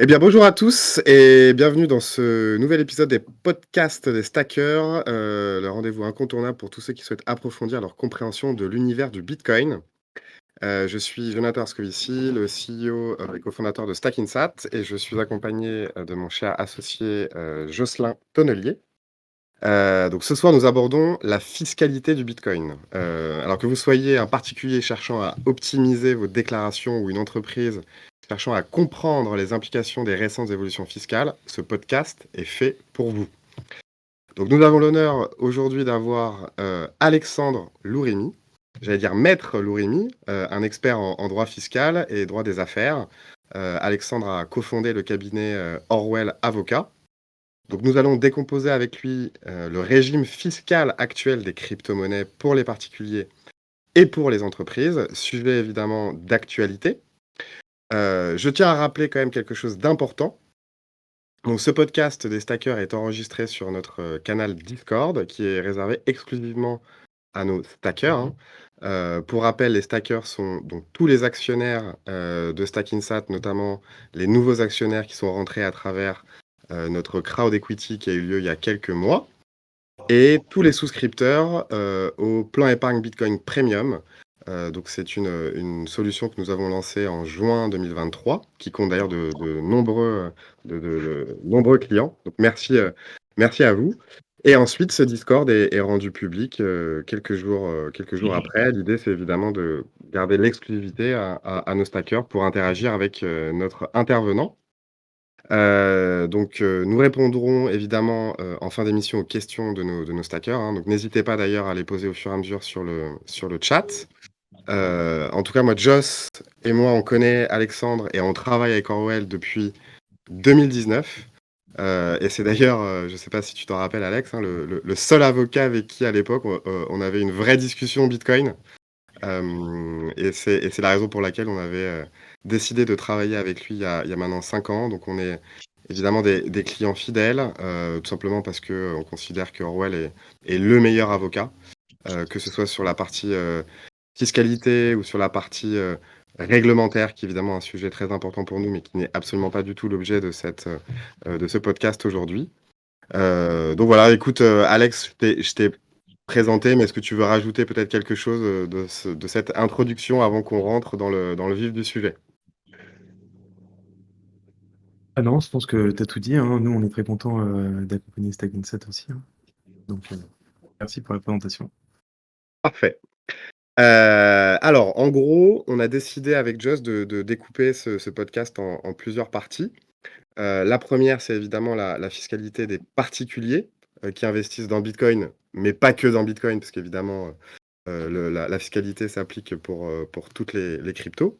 Eh bien, bonjour à tous et bienvenue dans ce nouvel épisode des podcasts des stackers, le rendez-vous incontournable pour tous ceux qui souhaitent approfondir leur compréhension de l'univers du Bitcoin. Je suis Jonathan Arskovici, le CEO, et cofondateur de Stackinsat et je suis accompagné, de mon cher associé, Jocelyn Tonnelier. Donc ce soir, nous abordons la fiscalité du Bitcoin. Alors que vous soyez un particulier cherchant à optimiser vos déclarations ou une entreprise cherchant à comprendre les implications des récentes évolutions fiscales, ce podcast est fait pour vous. Donc nous avons l'honneur aujourd'hui d'avoir Alexandre Lourimi, j'allais dire Maître Lourimi, un expert en droit fiscal et droit des affaires. Alexandre a cofondé le cabinet Orwell Avocat. Donc nous allons décomposer avec lui le régime fiscal actuel des crypto-monnaies pour les particuliers et pour les entreprises, sujet évidemment d'actualité. Je tiens à rappeler quand même quelque chose d'important. Donc ce podcast des stackers est enregistré sur notre canal Discord qui est réservé exclusivement à nos stackers, hein. Pour rappel, les stackers sont donc tous les actionnaires de Stackinsat, notamment les nouveaux actionnaires qui sont rentrés à travers notre crowd equity qui a eu lieu il y a quelques mois. Et tous les souscripteurs au plan épargne Bitcoin Premium. Donc c'est une solution que nous avons lancée en juin 2023, qui compte d'ailleurs de nombreux, de nombreux clients. Donc merci à vous. Et ensuite, ce Discord est rendu public quelques jours après. L'idée, c'est évidemment de garder l'exclusivité à nos stackers pour interagir avec notre intervenant. Nous répondrons évidemment, en fin d'émission aux questions de nos stackers, hein. Donc n'hésitez pas d'ailleurs à les poser au fur et à mesure sur le chat. En tout cas, moi, Joss et moi, on connaît Alexandre et on travaille avec Orwell depuis 2019. Et c'est d'ailleurs, je sais pas si tu t'en rappelles Alex, hein, le seul avocat avec qui à l'époque on avait une vraie discussion Bitcoin. Et c'est la raison pour laquelle on avait décidé de travailler avec lui il y a maintenant 5 ans. Donc on est évidemment des clients fidèles, tout simplement parce qu'on considère que Orwell est le meilleur avocat, que ce soit sur la partie fiscalité ou sur la partie réglementaire, qui est évidemment un sujet très important pour nous, mais qui n'est absolument pas du tout l'objet de ce podcast aujourd'hui. Donc voilà, écoute, Alex, je t'ai présenté, mais est-ce que tu veux rajouter peut-être quelque chose de cette introduction avant qu'on rentre dans le vif du sujet? Ah non, je pense que tu as tout dit, hein. Nous, on est très contents d'accompagner Stackinsat aussi, hein. Donc, merci pour la présentation. Parfait. Alors, en gros, on a décidé avec Joss de découper ce podcast en plusieurs parties. La première, c'est évidemment la fiscalité des particuliers qui investissent dans Bitcoin, mais pas que dans Bitcoin, parce qu'évidemment, la fiscalité s'applique pour toutes les cryptos.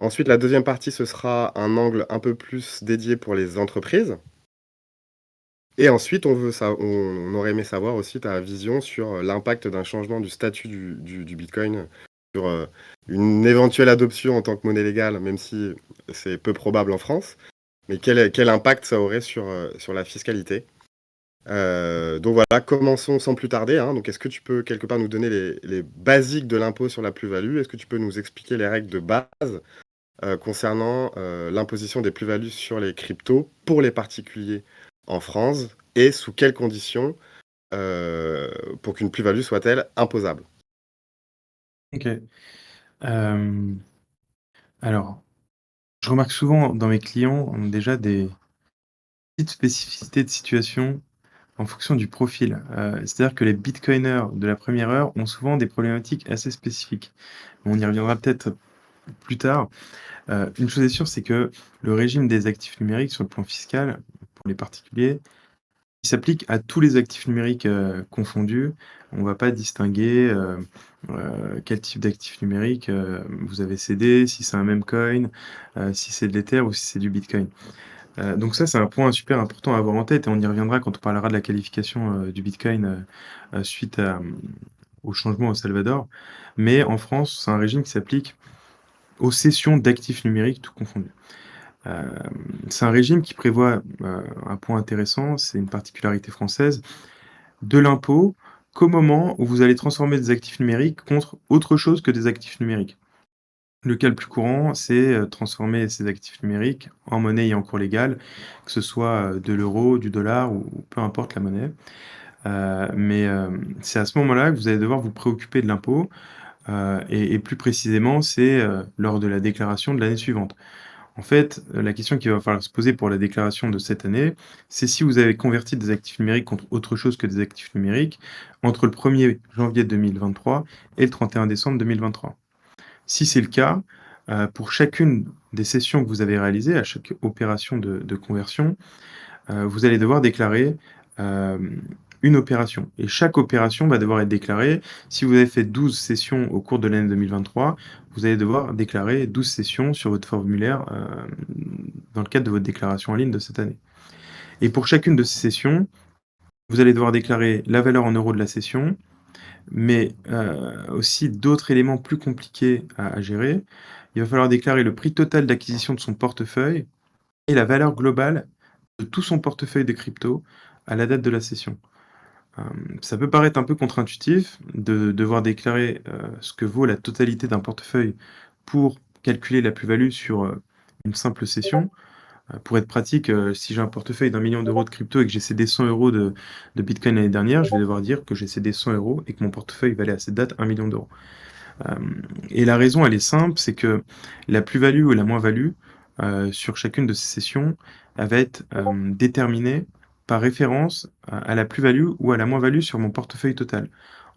Ensuite, la deuxième partie, ce sera un angle un peu plus dédié pour les entreprises. Et ensuite, on aurait aimé savoir aussi ta vision sur l'impact d'un changement du statut du Bitcoin sur une éventuelle adoption en tant que monnaie légale, même si c'est peu probable en France. Mais quel impact ça aurait sur la fiscalité? Donc voilà, commençons sans plus tarder, hein. Donc est-ce que tu peux quelque part nous donner les basiques de l'impôt sur la plus-value? Est-ce que tu peux nous expliquer les règles de base concernant l'imposition des plus-values sur les cryptos pour les particuliers en France et sous quelles conditions pour qu'une plus-value soit-elle imposable? Ok. Euh, alors, je remarque souvent dans mes clients déjà des petites spécificités de situation en fonction du profil. C'est-à-dire que les bitcoiners de la première heure ont souvent des problématiques assez spécifiques. On y reviendra peut-être plus tard. Une chose est sûre, c'est que le régime des actifs numériques sur le plan fiscal, pour les particuliers, il s'applique à tous les actifs numériques, confondus. On va pas distinguer, quel type d'actif numérique, vous avez cédé, si c'est un meme coin, si c'est de l'Ether ou si c'est du Bitcoin. Donc ça, c'est un point super important à avoir en tête et on y reviendra quand on parlera de la qualification, du Bitcoin, suite au changement au Salvador. Mais en France, c'est un régime qui s'applique aux cessions d'actifs numériques, tout confondu. C'est un régime qui prévoit, un point intéressant, c'est une particularité française, de l'impôt qu'au moment où vous allez transformer des actifs numériques contre autre chose que des actifs numériques. Le cas le plus courant, c'est, transformer ces actifs numériques en monnaie et en cours légal, que ce soit, de l'euro, du dollar ou peu importe la monnaie. C'est à ce moment-là que vous allez devoir vous préoccuper de l'impôt, et plus précisément, c'est, lors de la déclaration de l'année suivante. En fait, la question qu'il va falloir se poser pour la déclaration de cette année, c'est si vous avez converti des actifs numériques contre autre chose que des actifs numériques entre le 1er janvier 2023 et le 31 décembre 2023. Si c'est le cas, pour chacune des sessions que vous avez réalisées, à chaque opération de conversion, vous allez devoir déclarer, une opération et chaque opération va devoir être déclarée. Si vous avez fait 12 sessions au cours de l'année 2023, vous allez devoir déclarer 12 sessions sur votre formulaire, dans le cadre de votre déclaration en ligne de cette année. Et pour chacune de ces sessions, vous allez devoir déclarer la valeur en euros de la session, mais aussi d'autres éléments plus compliqués à gérer. Il va falloir déclarer le prix total d'acquisition de son portefeuille et la valeur globale de tout son portefeuille de crypto à la date de la session. Ça peut paraître un peu contre-intuitif de devoir déclarer, ce que vaut la totalité d'un portefeuille pour calculer la plus-value sur, une simple session. Pour être pratique, si j'ai un portefeuille d'1 000 000 € de crypto et que j'ai cédé 100 € de bitcoin l'année dernière, je vais devoir dire que j'ai cédé 100 € et que mon portefeuille valait à cette date 1 000 000 €. Et la raison, elle est simple, c'est que la plus-value ou la moins-value, sur chacune de ces sessions, elle va être, déterminée par référence à la plus-value ou à la moins-value sur mon portefeuille total.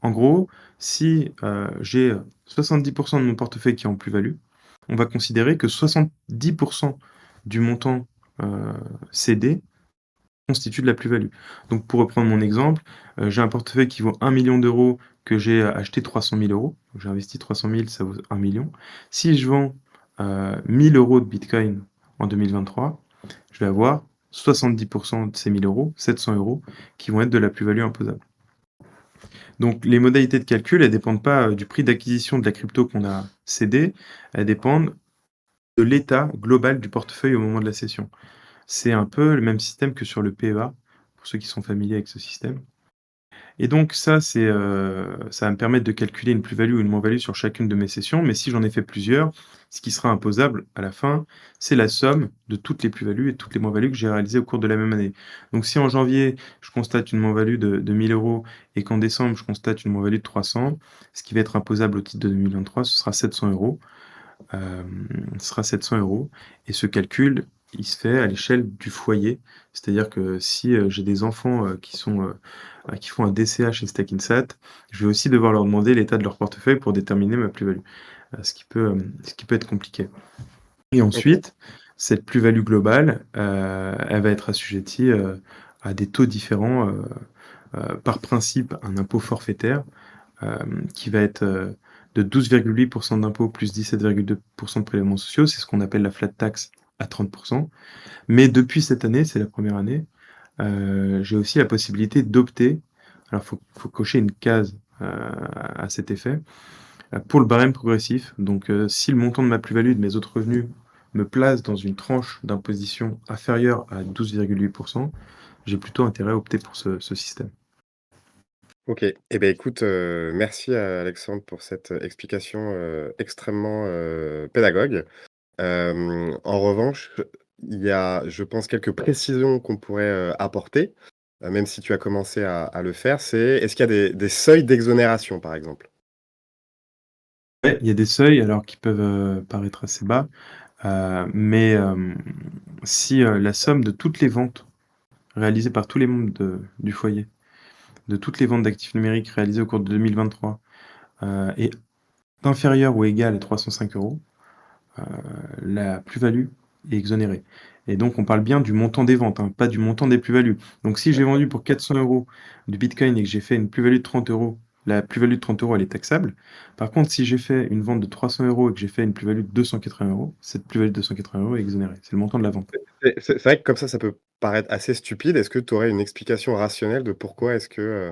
En gros, si, j'ai, 70 de mon portefeuille qui est en plus-value, on va considérer que 70 du montant, heu, cédé constitue de la plus-value. Donc pour reprendre mon exemple, j'ai un portefeuille qui vaut 1 000 000 que j'ai acheté 300 000 €. J'ai investi 300 000, ça vaut 1 000 000. Si je vends, 1 000 € de bitcoin en 2023, je vais avoir 70 de ces 1 000 €, 700 € qui vont être de la plus-value imposable. Donc les modalités de calcul, elles dépendent pas, du prix d'acquisition de la crypto qu'on a cédé, elles dépendent de l'état global du portefeuille au moment de la cession. C'est un peu le même système que sur le PEA, pour ceux qui sont familiers avec ce système. Et donc ça, ça va me permettre de calculer une plus-value ou une moins-value sur chacune de mes sessions, mais si j'en ai fait plusieurs, ce qui sera imposable à la fin, c'est la somme de toutes les plus-values et toutes les moins-values que j'ai réalisées au cours de la même année. Donc si en janvier, je constate une moins-value de 1 000 € et qu'en décembre, je constate une moins-value de 300, ce qui va être imposable au titre de 2023, ce sera 700 €. Ce sera 700 € et ce calcul, il se fait à l'échelle du foyer. C'est-à-dire que si, j'ai des enfants, qui font un DCH et Stakinsat, je vais aussi devoir leur demander l'état de leur portefeuille pour déterminer ma plus-value, ce qui peut être compliqué. Et OK. ensuite, cette plus-value globale, elle va être assujettie, à des taux différents, par principe, un impôt forfaitaire, qui va être, de 12,8 d'impôt plus 17,2 de prélèvements sociaux. C'est ce qu'on appelle la flat tax à 30. Mais depuis cette année, c'est la première année, j'ai aussi la possibilité d'opter, alors faut cocher une case, à cet effet, pour le barème progressif. Donc, si le montant de ma plus-value, de mes autres revenus, me place dans une tranche d'imposition inférieure à 12,8, j'ai plutôt intérêt à opter pour ce système. OK. Eh beh, écoute, merci à Alexandre pour cette explication, extrêmement, pédagogue. En revanche, il y a, je pense, quelques précisions qu'on pourrait, apporter, même si tu as commencé à le faire. Est-ce qu'il y a des seuils d'exonération, par exemple? Ouais, il y a des seuils alors qui peuvent, paraître assez bas, mais si, la somme de toutes les ventes réalisées par tous les membres du foyer, de toutes les ventes d'actifs numériques réalisées au cours de 2023, est inférieure ou égale à 305 €, heu, la plus-value est exonérée et donc on parle bien du montant des ventes, hein, pas du montant des plus-values. Donc si j'ai vendu pour 400 € du bitcoin et que j'ai fait une plus-value de 30 €, la plus-value de 30 €, elle est taxable. Par contre, si j'ai fait une vente de 300 € et que j'ai fait une plus-value de 280 €, cette plus-value de 280 € est exonérée. C'est le montant de la vente. C'est vrai que comme ça peut paraître assez stupide. Est-ce que tu aurais une explication rationnelle de pourquoi est-ce que,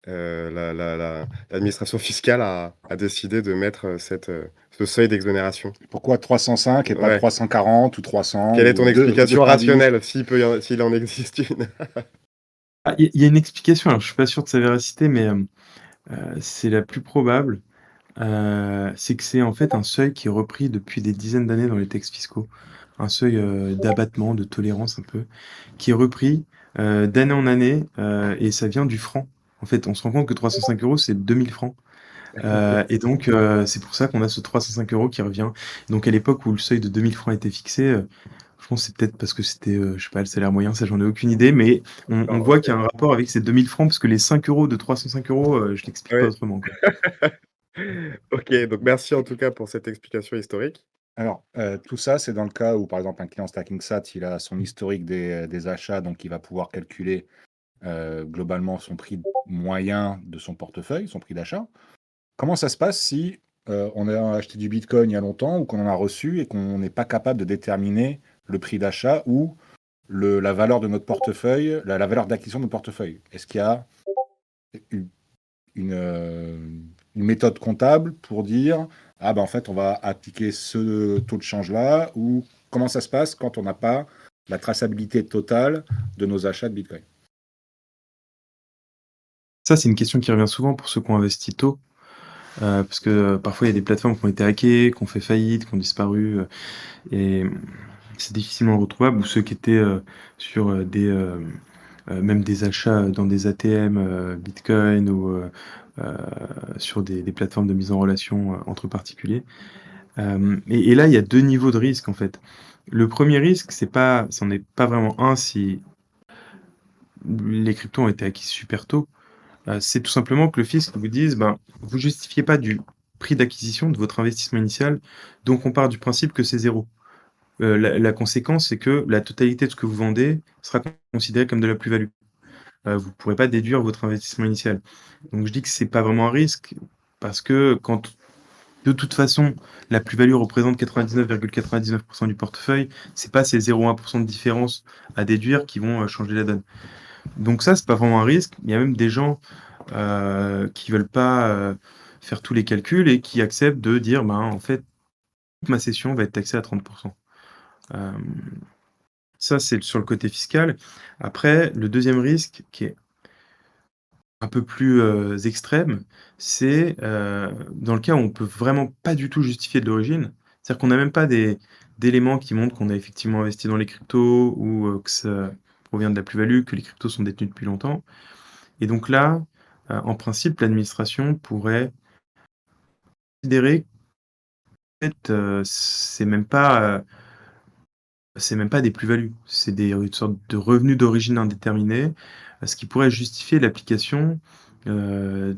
l'administration fiscale a décidé de mettre, ce seuil d'exonération? Pourquoi 305 et pas Ouais. 340 ou 300 Quelle est ton ou explication 210? rationnelle, s'il en existe une? Ah, il y a une explication, alors je suis pas sûr de sa véracité, mais c'est la plus probable. C'est que c'est en fait un seuil qui est repris depuis des dizaines d'années dans les textes fiscaux. Un seuil, d'abattement, de tolérance un peu, qui est repris, d'année en année, et ça vient du franc. En fait, on se rend compte que 305 €, c'est 2 000 francs. Et donc, c'est pour ça qu'on a ce 305 € qui revient. Donc à l'époque où le seuil de 2 000 francs était fixé, je pense que c'est peut-être parce que c'était, je sais pas, le salaire moyen, ça j'en ai aucune idée, mais on D'accord, voit OK. qu'il y a un rapport avec ces 2 000 francs parce que les 5 € de 305 €, je l'explique pas Oui. autrement, quoi. OK, donc merci en tout cas pour cette explication historique. Alors, tout ça, c'est dans le cas où, par exemple, un client StackingSat, il a son historique des achats, donc il va pouvoir calculer, globalement son prix moyen de son portefeuille, son prix d'achat. Comment ça se passe si, on a acheté du bitcoin il y a longtemps ou qu'on en a reçu et qu'on n'est pas capable de déterminer le prix d'achat ou la valeur de notre portefeuille, la valeur d'acquisition de notre portefeuille? Est-ce qu'il y a une une, une méthode comptable pour dire: «Ah ben en fait, on va appliquer ce taux de change-là» ou comment ça se passe quand on n'a pas la traçabilité totale de nos achats de bitcoin? Ça, c'est une question qui revient souvent pour ceux qui ont investi tôt, parce que, parfois il y a des plateformes qui ont été hackées, qui ont fait faillite, qui ont disparu, et c'est difficilement retrouvable, ou ceux qui étaient, sur, même des achats dans des ATM, bitcoin, ou heu, sur des plateformes de mise en relation, entre particuliers. Et là, il y a 2 niveaux de risque, en fait. Le premier risque, c'en est pas vraiment un si les cryptos ont été acquis super tôt. C'est tout simplement que le fisc vous dise: «Ben, vous justifiez pas du prix d'acquisition de votre investissement initial, donc on part du principe que c'est zéro. La conséquence, c'est que la totalité de ce que vous vendez sera considérée comme de la plus-value. Vous pourrez pas déduire votre investissement initial. Donc je dis que c'est pas vraiment un risque, parce que quand de toute façon, la plus-value représente 99,99 du portefeuille, c'est pas ces 0,1 de différence à déduire qui vont, changer la donne. Donc ça, c'est pas vraiment un risque. Il y a même des gens, qui veulent pas, faire tous les calculs et qui acceptent de dire: «Ben, en fait, toute ma cession va être taxée à 30. Hem, Ça, c'est sur le côté fiscal. Après, le deuxième risque qui est un peu plus, extrême, c'est, dans le cas où on peut vraiment pas du tout justifier de l'origine. C'est-à-dire qu'on n'a même pas d'éléments qui montrent qu'on a effectivement investi dans les cryptos, ou, que ça provient de la plus-value, que les cryptos sont détenus depuis longtemps. Et donc là, en principe, l'administration pourrait considérer qu'en fait, c'est même pas des plus-values, c'est une sorte de revenus d'origine indéterminée, ce qui pourrait justifier l'application, du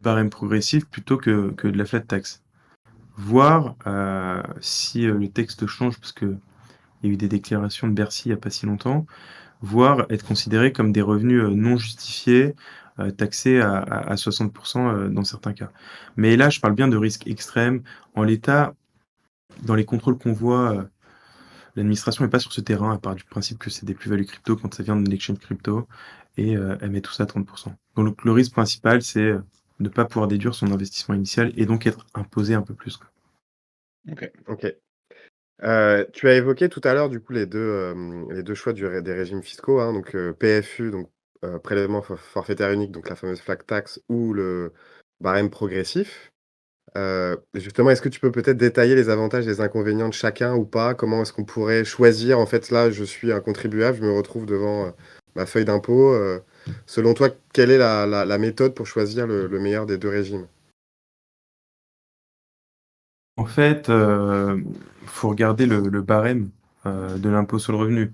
barème progressif plutôt que de la flat tax. Voir, si, le texte change, parce qu'il y a eu des déclarations de Bercy il y a pas si longtemps, voire être considérés comme des revenus, non justifiés, taxés à 60, dans certains cas. Mais là, je parle bien de risques extrêmes. En l'état, dans les contrôles qu'on voit, l'administration n'est pas sur ce terrain, elle part du principe que c'est des plus-values crypto quand ça vient de l'exchange crypto, et elle met tout ça à 30. Donc le risque principal, c'est, ne pas pouvoir déduire son investissement initial et donc être imposé un peu plus, quoi. OK. OK. Tu as évoqué tout à l'heure du coup les 2 choix des régimes fiscaux, hein, donc PFU, donc prélèvement forfaitaire unique, donc la fameuse flat tax ou le barème progressif. Justement, est-ce que tu peux peut-être détailler les avantages et les inconvénients de chacun ou pas? Comment est-ce qu'on pourrait choisir? En fait, là, je suis un contribuable, je me retrouve devant, ma feuille d'impôt, selon toi, quelle est la méthode pour choisir le meilleur des 2 régimes? En fait, faut regarder le barème, de l'impôt sur le revenu.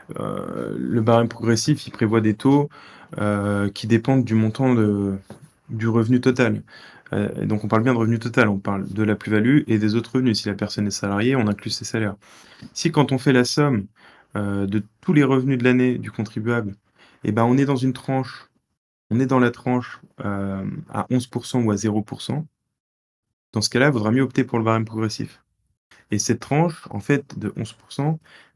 Le barème progressif, il prévoit des taux, qui dépendent du montant du revenu total. Et donc on parle bien de revenu total, on parle de la plus-value et des autres revenus. Si la personne est salariée, on inclut ses salaires. Si quand on fait la somme, de tous les revenus de l'année du contribuable, et ben, on est dans la tranche, à 11 ou à 0. Dans ce cas-là, il vaudra mieux opter pour le barème progressif. Et cette tranche, en fait, de 11,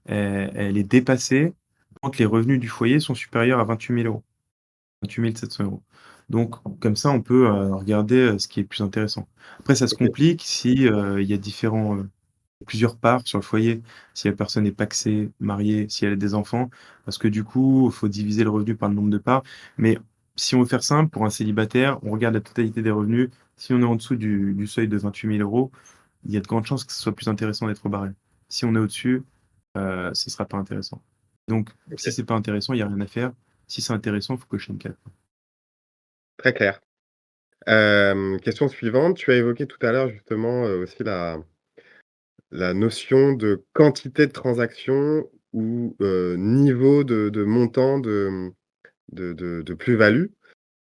elle est dépassée quand les revenus du foyer sont supérieurs à 28 000 €, 28 700 €. Donc comme ça, on peut, regarder, ce qui est le plus intéressant. Après, ça se OK. complique si, il y a plusieurs parts sur le foyer. Si la personne est pacsée, mariée, si elle a des enfants, parce que du coup, il faut diviser le revenu par le nombre de parts. Mais si on veut faire simple, pour un célibataire, on regarde la totalité des revenus, Si on est en dessous du seuil de 28 000 €, il y a de grandes chances que ce soit plus intéressant d'être au barème. Si on est au-dessus, ce sera pas intéressant. Donc si OK, c'est pas intéressant, il y a rien à faire. Si c'est intéressant, il faut cocher une case. très clair. Question suivante, tu as évoqué tout à l'heure justement, aussi la notion de quantité de transactions ou, niveau de montant de plus-value.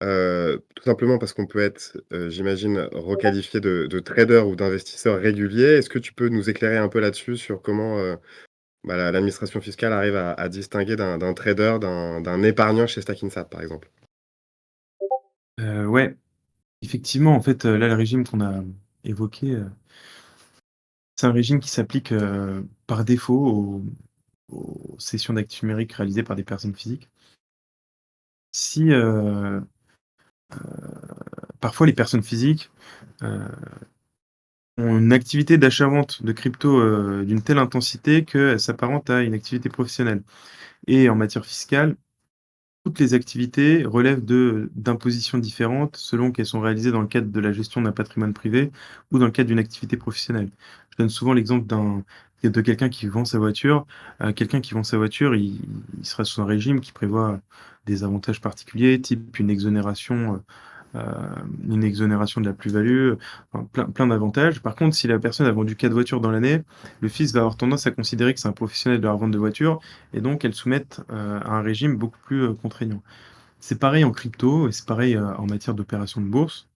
Tout simplement parce qu'on peut être, j'imagine, requalifié de trader ou d'investisseur régulier. Est-ce que tu peux nous éclairer un peu là-dessus sur comment, l'administration fiscale arrive à distinguer d'un trader, d'un épargnant chez Stackinsat, par exemple? Ouais, effectivement, en fait, là, le régime qu'on a évoqué, c'est un régime qui s'applique, par défaut aux cessions d'actifs numériques réalisées par des personnes physiques. Si, parfois les personnes physiques, heu, ont une activité d'achat-vente de crypto, d'une telle intensité qu'elle s'apparente à une activité professionnelle et en matière fiscale, toutes les activités relèvent d'impositions différentes selon qu'elles sont réalisées dans le cadre de la gestion d'un patrimoine privé ou dans le cadre d'une activité professionnelle. Je donne souvent l'exemple de quelqu'un qui vend sa voiture. Quelqu'un qui vend sa voiture, il sera sous un régime qui prévoit des avantages particuliers, type une exonération de la plus-value, enfin plein d'avantages. Par contre, si la personne a vendu 4 voitures dans l'année, le fisc va avoir tendance à considérer que c'est un professionnel de la revente de voitures et donc elles soumettent, à un régime beaucoup plus, contraignant. C'est pareil en crypto et c'est pareil, en matière d'opérations de bourse,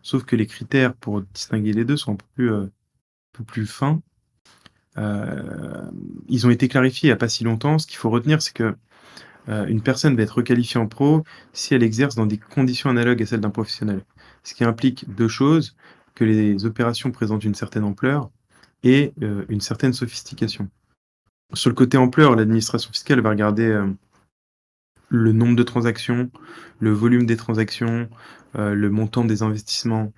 sauf que les critères pour distinguer les 2 sont un peu plus fins. Ils ont été clarifiés il y a pas si longtemps. Ce qu'il faut retenir, c'est que, une personne va être requalifiée en pro si elle exerce dans des conditions analogues à celles d'un professionnel. Ce qui implique 2 choses, que les opérations présentent une certaine ampleur et une certaine sophistication. Sur le côté ampleur, l'administration fiscale va regarder, le nombre de transactions, le volume des transactions, le montant des investissements,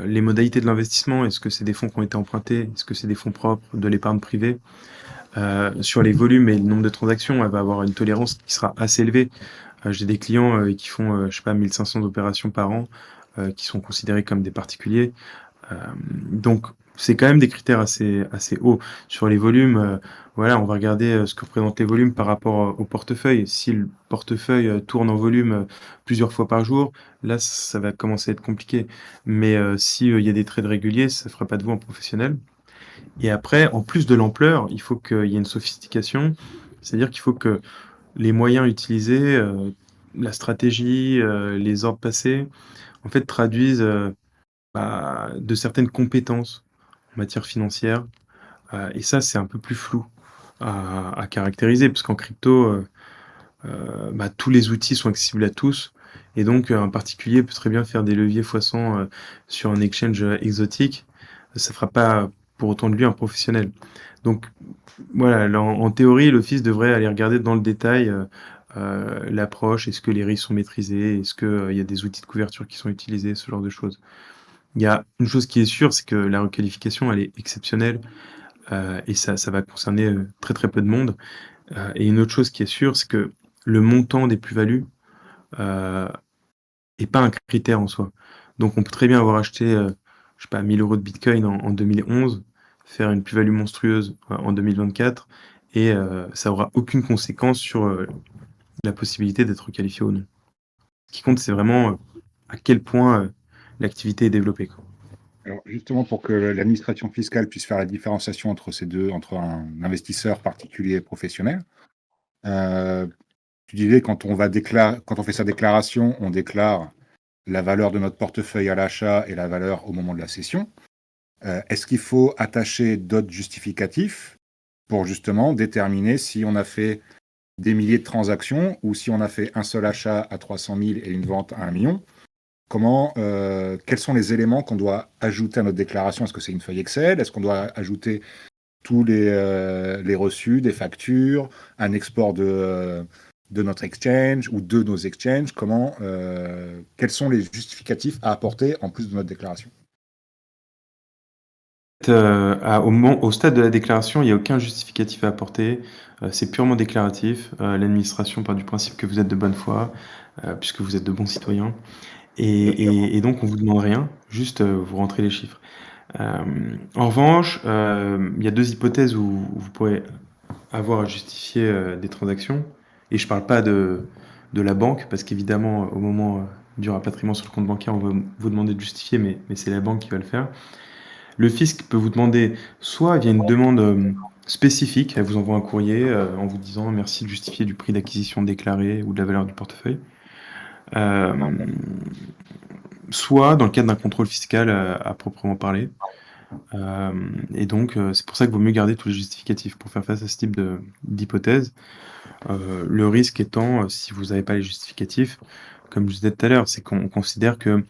les modalités de l'investissement. Est-ce que c'est des fonds qui ont été empruntés? Est-ce que c'est des fonds propres, de l'épargne privée? Sur les volumes et le nombre de transactions, elle va avoir une tolérance qui sera assez élevée. J'ai des clients, qui font, je sais pas, 1 500 opérations par an, qui sont considérés comme des particuliers. Donc c'est quand même des critères assez hauts. Sur les volumes, voilà, on va regarder, ce que représentent les volumes par rapport, au portefeuille. Si le portefeuille, tourne en volume, plusieurs fois par jour, là, ça va commencer à être compliqué. Mais, si, il y a des trades réguliers, ça fera pas de vous un professionnel. Et après, en plus de l'ampleur, il faut qu'il y ait une sophistication. C'est-à-dire qu'il faut que les moyens utilisés, la stratégie, les ordres passés, en fait, traduisent, de certaines compétences en matière financière, et ça, c'est un peu plus flou à caractériser parce qu'en crypto, tous les outils sont accessibles à tous et donc un particulier peut très bien faire des leviers fois 100, sur un exchange, exotique. Ça fera pas pour autant de lui un professionnel. Donc voilà, là, en théorie, l'office devrait aller regarder dans le détail, l'approche. Est-ce que les risques sont maîtrisés? Est-ce que, il y a des outils de couverture qui sont utilisés? Ce genre de choses. Il y a une chose qui est sûre, c'est que la requalification, elle est exceptionnelle, et ça va concerner, très, très peu de monde, et une autre chose qui est sûre, c'est que le montant des plus-values, heu, est pas un critère en soi. Donc on peut très bien avoir acheté, je sais pas, 1 000 € de bitcoin en 2011, faire une plus-value monstrueuse, en 2024 et ça aura aucune conséquence sur, la possibilité d'être qualifié ou non. Ce qui compte, c'est vraiment, à quel point, l'activité est développée, quoi. Alors justement, pour que l'administration fiscale puisse faire la différenciation entre ces 2, entre un investisseur particulier et professionnel, heu, tu disais quand on fait sa déclaration, on déclare la valeur de notre portefeuille à l'achat et la valeur au moment de la cession. Est-ce qu'il faut attacher d'autres justificatifs pour justement déterminer si on a fait des milliers de transactions ou si on a fait un seul achat à 300 000 et une vente à 1 million? Quels sont les éléments qu'on doit ajouter à notre déclaration? Est-ce que c'est une feuille Excel? Est-ce qu'on doit ajouter tous les reçus, des factures, un export de notre exchange ou de nos exchanges? Quels sont les justificatifs à apporter en plus de notre déclaration? Au stade de la déclaration, il y a aucun justificatif à apporter, c'est purement déclaratif. L'administration part du principe que vous êtes de bonne foi, puisque vous êtes de bons citoyens Bien sûr. Et donc on vous demande rien, juste, vous rentrez les chiffres. En revanche, il y a 2 hypothèses où vous pourrez avoir à justifier, des transactions et je parle pas de la banque parce qu'évidemment, au moment, du rapatriement sur le compte bancaire, on va vous demander de justifier, mais c'est la banque qui va le faire. Le fisc peut vous demander soit via une demande, spécifique, elle vous envoie un courrier, en vous disant: «Merci de justifier du prix d'acquisition déclaré ou de la valeur du portefeuille». Soit dans le cadre d'un contrôle fiscal, à proprement parler. Et donc, c'est pour ça qu'il vaut mieux garder tous les justificatifs pour faire face à ce type d'hypothèse. Le risque étant, si vous n'avez pas les justificatifs, comme je disais tout à l'heure, c'est qu'on considère que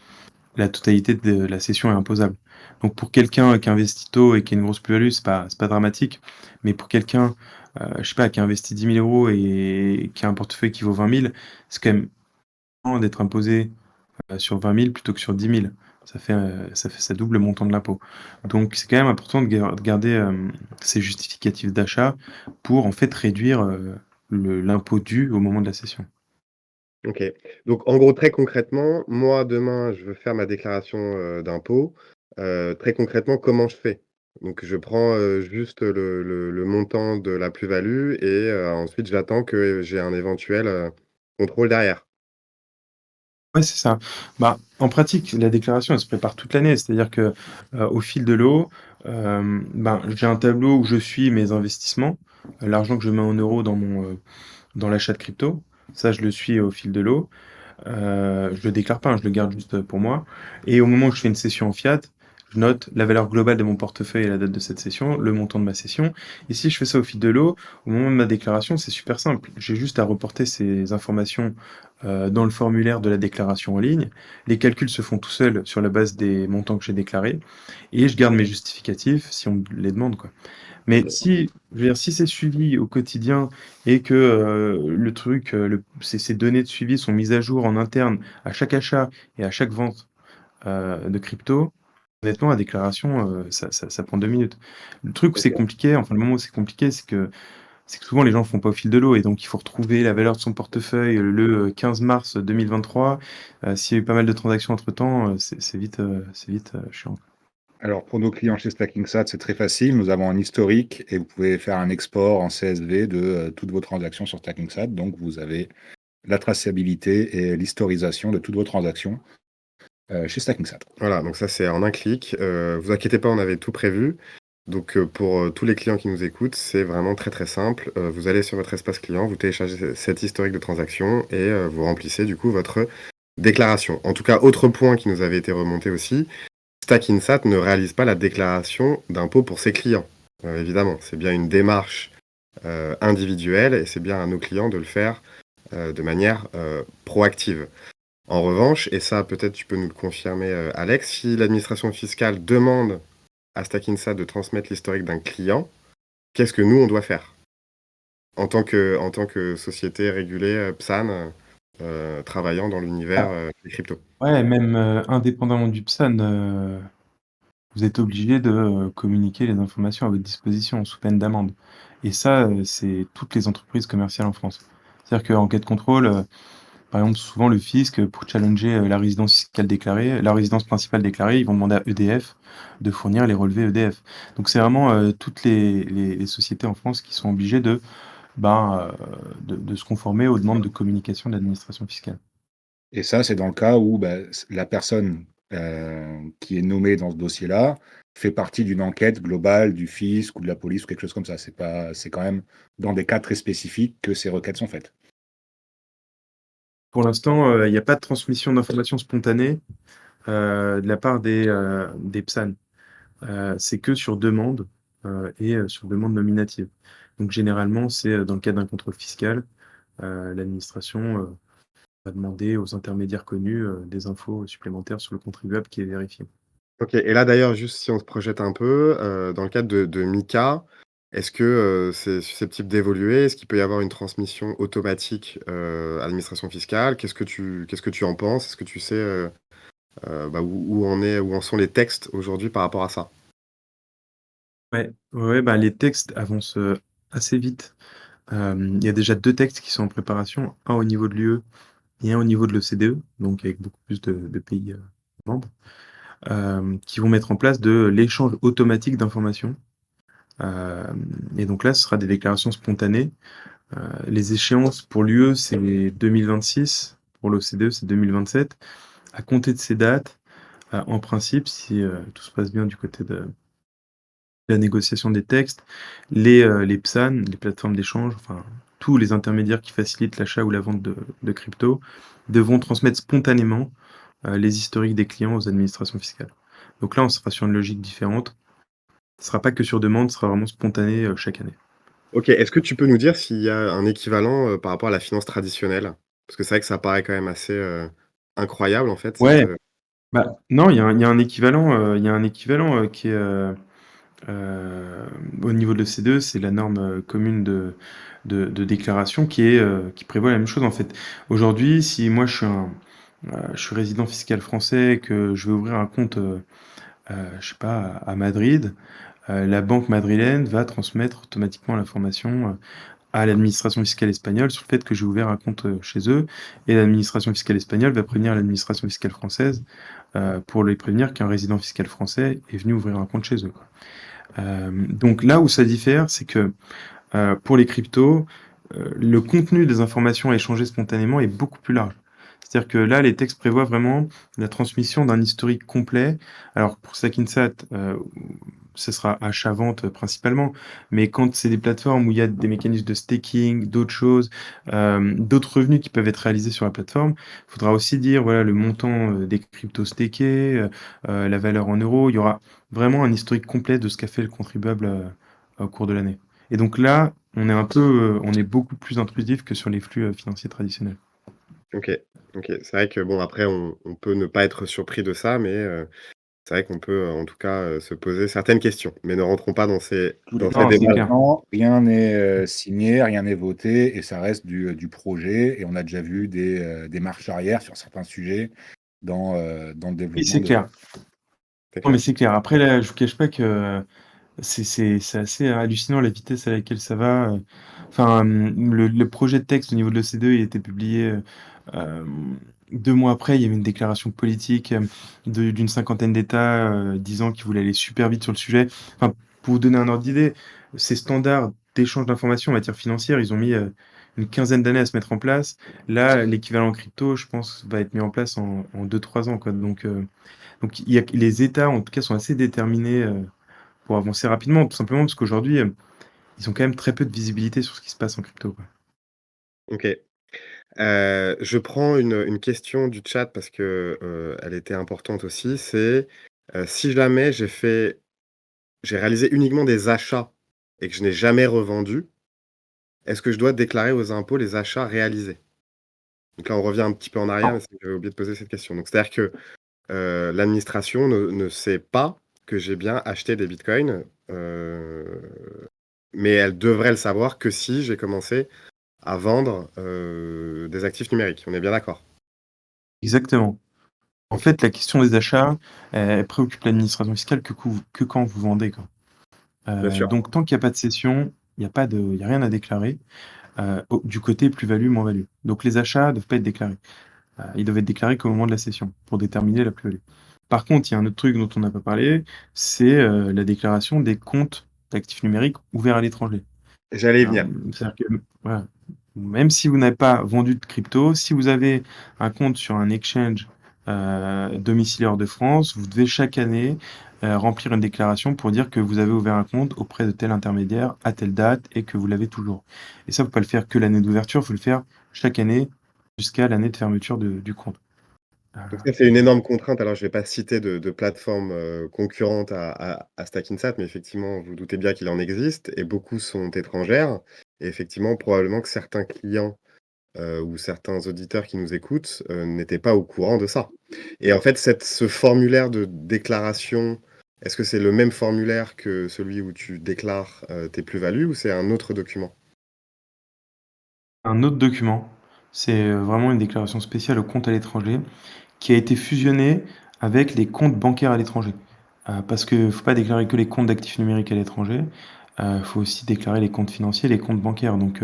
la totalité de la cession est imposable. Donc pour quelqu'un qui investit tôt et qui a une grosse plus-value, c'est pas dramatique. Mais pour quelqu'un, je sais pas, qui a investi 10 000 € et qui a un portefeuille qui vaut 20 000, c'est quand même marrant d'être imposé sur 20 000 plutôt que sur 10 000. Ça double le montant de l'impôt. Donc c'est quand même important de garder ces justificatifs d'achat pour en fait réduire l'impôt dû au moment de la cession. OK. Donc en gros, très concrètement, moi demain, je veux faire ma déclaration, d'impôt. Très concrètement, comment je fais? Donc je prends, juste le montant de la plus-value et ensuite j'attends que j'ai un éventuel, contrôle derrière. Ouais, c'est ça. Bah, en pratique, la déclaration, elle se prépare toute l'année. C'est-à-dire que, au fil de l'eau, ben, j'ai un tableau où je suis mes investissements, l'argent que je mets en euros dans l'achat de crypto. Ça, je le suis au fil de l'eau. Je le déclare pas, hein, je le garde juste pour moi. Et au moment où je fais une session en fiat, je note la valeur globale de mon portefeuille et la date de cette session, le montant de ma session. Et si je fais ça au fil de l'eau, au moment de ma déclaration, c'est super simple. J'ai juste à reporter ces informations dans le formulaire de la déclaration en ligne. Les calculs se font tout seuls sur la base des montants que j'ai déclarés. Et je garde mes justificatifs si on me les demande, quoi. Mais si, je veux dire, si c'est suivi au quotidien et que le truc, ces données de suivi sont mises à jour en interne à chaque achat et à chaque vente de crypto, honnêtement, la déclaration, ça prend 2 minutes. Le truc où c'est OK. compliqué, enfin le moment où c'est compliqué, c'est que souvent les gens le font pas au fil de l'eau et donc il faut retrouver la valeur de son portefeuille le 15 mars 2023. S'il y a eu pas mal de transactions entre-temps, c'est vite chiant. Alors, pour nos clients chez StackingSat, c'est très facile. Nous avons un historique et vous pouvez faire un export en CSV de toutes vos transactions sur StackingSat. Donc, vous avez la traçabilité et l'historisation de toutes vos transactions chez StackingSat. Voilà, donc ça, c'est en un clic. Vous inquiétez pas, on avait tout prévu. Donc, pour, tous les clients qui nous écoutent, c'est vraiment très, très simple. Vous allez sur votre espace client, vous téléchargez cet historique de transaction et vous remplissez du coup votre déclaration. En tout cas, autre point qui nous avait été remonté aussi, StackInsat ne réalise pas la déclaration d'impôt pour ses clients. Évidemment, c'est bien une démarche, individuelle et c'est bien à nos clients de le faire, de manière, proactive. En revanche, et ça peut-être tu peux nous le confirmer, Alex, si l'administration fiscale demande à StackInsat de transmettre l'historique d'un client, qu'est-ce que nous on doit faire? En tant que société régulée, PSAN, travaillant dans l'univers, Ah, des cryptos. ouais, même indépendamment du PSAN, vous êtes obligé de communiquer les informations à votre disposition sous peine d'amende. Et ça, c'est toutes les entreprises commerciales en France. C'est-à-dire qu'en cas de contrôle, par exemple, souvent le fisc, pour challenger la résidence fiscale déclarée, la résidence principale déclarée, ils vont demander à EDF de fournir les relevés EDF. Donc c'est vraiment toutes les sociétés en France qui sont obligées de se conformer aux demandes de communication de l'administration fiscale. Et ça, c'est dans le cas où bah, la personne qui est nommée dans ce dossier-là fait partie d'une enquête globale du fisc ou de la police ou quelque chose comme ça. C'est pas, c'est quand même dans des cas très spécifiques que ces requêtes sont faites. Pour l'instant, il n'y a pas de transmission d'informations spontanées de la part des PSAN. C'est que sur demande et sur demande nominative. Donc généralement, c'est dans le cadre d'un contrôle fiscal, l'administration va demander aux intermédiaires connus des infos supplémentaires sur le contribuable qui est vérifié. OK, et là d'ailleurs, juste si on se projette un peu, dans le cadre de MiCA, est-ce que, c'est susceptible d'évoluer? Est-ce qu'il peut y avoir une transmission automatique, à l'administration fiscale? Qu'est-ce que tu en penses? Est-ce que tu sais, bah, où en sont les textes aujourd'hui par rapport à ça? Ouais, ouais, bah, les textes avancent assez vite. Il y a déjà 2 textes qui sont en préparation, un au niveau de l'UE et un au niveau de l'OCDE, donc avec beaucoup plus de pays membres, qui vont mettre en place de l'échange automatique d'informations. Et donc là, ce sera des déclarations spontanées. Les échéances pour l'UE, c'est 2026. Pour l'OCDE, c'est 2027. À compter de ces dates, en principe, si tout se passe bien du côté de la négociation des textes, les PSAN, les plateformes d'échange, enfin tous les intermédiaires qui facilitent l'achat ou la vente de crypto, devront transmettre spontanément les historiques des clients aux administrations fiscales. Donc là, on sera sur une logique différente. Ce sera pas que sur demande, ce sera vraiment spontané chaque année. OK, est-ce que tu peux nous dire s'il y a un équivalent, par rapport à la finance traditionnelle? Parce que c'est vrai que ça paraît quand même assez, incroyable en fait Ouais, cette, bah, non, il y a un équivalent, qui est, au niveau de l'OCDE, c'est la norme, commune de déclaration qui prévoit la même chose, en fait. Aujourd'hui, si moi je suis résident fiscal français et que je veux ouvrir un compte, je sais pas, à Madrid, la banque madrilène va transmettre automatiquement l'information, à l'administration fiscale espagnole sur le fait que j'ai ouvert un compte, chez eux, et l'administration fiscale espagnole va prévenir l'administration fiscale française, pour les prévenir qu'un résident fiscal français est venu ouvrir un compte chez eux, quoi. Donc là où ça diffère, c'est que, pour les cryptos, le contenu des informations échangées spontanément est beaucoup plus large. C'est-à-dire que là, les textes prévoient vraiment la transmission d'un historique complet. Alors pour Stakinsat, ce sera achat-vente principalement, mais quand c'est des plateformes où il y a des mécanismes de staking, d'autres choses, d'autres revenus qui peuvent être réalisés sur la plateforme, il faudra aussi dire voilà le montant des cryptos stakés, la valeur en euros. Il y aura vraiment un historique complet de ce qu'a fait le contribuable au cours de l'année. Et donc là, on est beaucoup plus intrusif que sur les flux financiers traditionnels. OK, OK. C'est vrai que bon après on peut ne pas être surpris de ça, mais c'est vrai qu'on peut, en tout cas, se poser certaines questions. Mais ne rentrons pas Tout dans ces dépend Non, pour c'est débats. clair. l'instant, rien n'est, signé, rien n'est voté et ça reste du projet et on a déjà vu des marches arrière sur certains sujets dans le Oui, développement c'est de clair. C'est Non, mais clair. c'est clair. Après là, je vous cache pas que c'est assez hallucinant la vitesse à laquelle ça va, enfin, le projet de texte au niveau de l'OCDE, il a été publié, 2 mois après, il y avait une déclaration politique, d'une cinquantaine d'États, disant qu'ils voulaient aller super vite sur le sujet. Enfin, pour vous donner un ordre d'idée, ces standards d'échange d'informations en matière financière, ils ont mis, une quinzaine d'années à se mettre en place. Là, l'équivalent crypto, je pense, va être mis en place en 2-3 ans, quoi. Donc il y a les États, en tout cas, sont assez déterminés, pour avancer rapidement, tout simplement parce qu'aujourd'hui, ils ont quand même très peu de visibilité sur ce qui se passe en crypto, quoi. OK. Je prends une question du chat parce que, elle était importante aussi. C'est, si jamais j'ai réalisé uniquement des achats et que je n'ai jamais revendu, est-ce que je dois déclarer aux impôts les achats réalisés? Donc là, on revient un petit peu en arrière, Non. mais c'est que j'avais oublié de poser cette question. Donc c'est-à-dire que, l'administration ne sait pas que j'ai bien acheté des bitcoins, mais elle devrait le savoir que si j'ai commencé à vendre, des actifs numériques. On est bien d'accord? Exactement. En OK, fait, la question des achats, elle préoccupe l'administration fiscale que quand vous vendez, quoi. bien sûr. Donc tant qu'il y a pas de cession, il y a rien à déclarer, au du côté plus-value, moins-value. Donc les achats doivent pas être déclarés. Ils doivent être déclarés qu'au moment de la cession, pour déterminer la plus-value. Par contre, il y a un autre truc dont on n'a pas parlé, c'est, la déclaration des comptes d'actifs numériques ouverts à l'étranger. J'allais y venir. C'est-à-dire que, voilà, même si vous n'avez pas vendu de crypto, si vous avez un compte sur un exchange, domicilié hors de France, vous devez chaque année, remplir une déclaration pour dire que vous avez ouvert un compte auprès de tel intermédiaire à telle date et que vous l'avez toujours. Et ça, faut pas le faire que l'année d'ouverture, il faut le faire chaque année jusqu'à l'année de fermeture du compte. Heu, Donc ça, c'est une énorme contrainte. Alors, je vais pas citer de plateforme, concurrente à Stackinsat, mais effectivement, vous doutez bien qu'il en existe et beaucoup sont étrangères et effectivement, probablement que certains clients, ou certains auditeurs qui nous écoutent, n'étaient pas au courant de ça et en fait, ce formulaire de déclaration, est-ce que c'est le même formulaire que celui où tu déclares, tes plus-values ou c'est un autre document? un autre document, c'est, vraiment une déclaration spéciale au compte à l'étranger qui a été fusionné avec les comptes bancaires à l'étranger. Parce que faut pas déclarer que les comptes d'actifs numériques à l'étranger. faut aussi déclarer les comptes financiers, les comptes bancaires. Donc,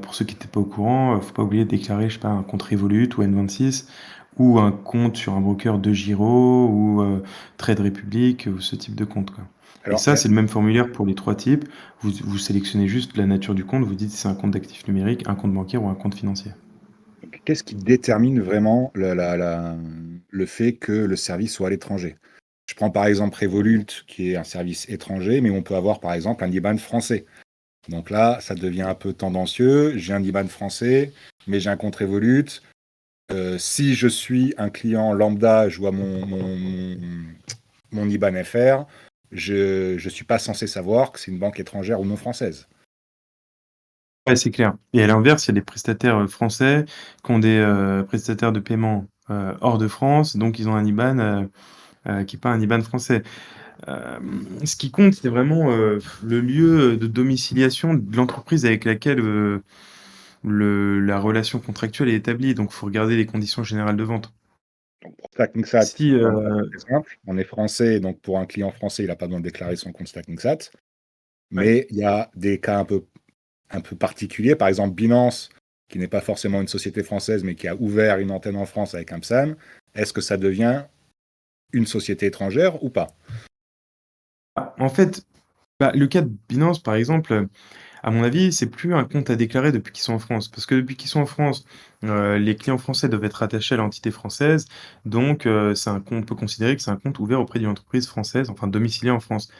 pour ceux qui étaient pas au courant, faut pas oublier de déclarer, je sais pas, un compte Revolut ou N26 ou un compte sur un broker de Giro ou, Trade Republic ou ce type de compte, quoi. Et Alors, ça, c'est le même formulaire pour les 3 types. Vous sélectionnez juste la nature du compte, vous dites si c'est un compte d'actifs numériques, un compte bancaire ou un compte financier. qu'est-ce qui détermine vraiment le fait que le service soit à l'étranger? Je prends par exemple Revolut, qui est un service étranger, mais on peut avoir par exemple un IBAN français. Donc là, ça devient un peu tendancieux. J'ai un IBAN français, mais j'ai un compte Revolut. Si je suis un client lambda, je vois mon IBAN FR, je ne suis pas censé savoir que c'est une banque étrangère ou non française. Ouais, c'est clair. Et à l'inverse, il y a des prestataires, français qui ont des, prestataires de paiement, hors de France, donc ils ont un IBAN, qui est pas un IBAN français. Ce qui compte, c'est vraiment, le lieu de domiciliation de l'entreprise avec laquelle, la relation contractuelle est établie, donc il faut regarder les conditions générales de vente. Donc pour StackingSat, Si, c'est simple. On est français, donc pour un client français, il n'a pas besoin de déclarer son compte StackingSat. ouais. Mais il y a des cas un peu particulier. Par exemple, Binance, qui n'est pas forcément une société française, mais qui a ouvert une antenne en France avec un PSAN, est-ce que ça devient une société étrangère ou pas? En fait, bah, le cas de Binance, par exemple, à mon avis, c'est plus un compte à déclarer depuis qu'ils sont en France. Parce que depuis qu'ils sont en France, les clients français doivent être rattachés à l'entité française. Donc, c'est un compte, on peut considérer que c'est un compte ouvert auprès d'une entreprise française, enfin domiciliée en France.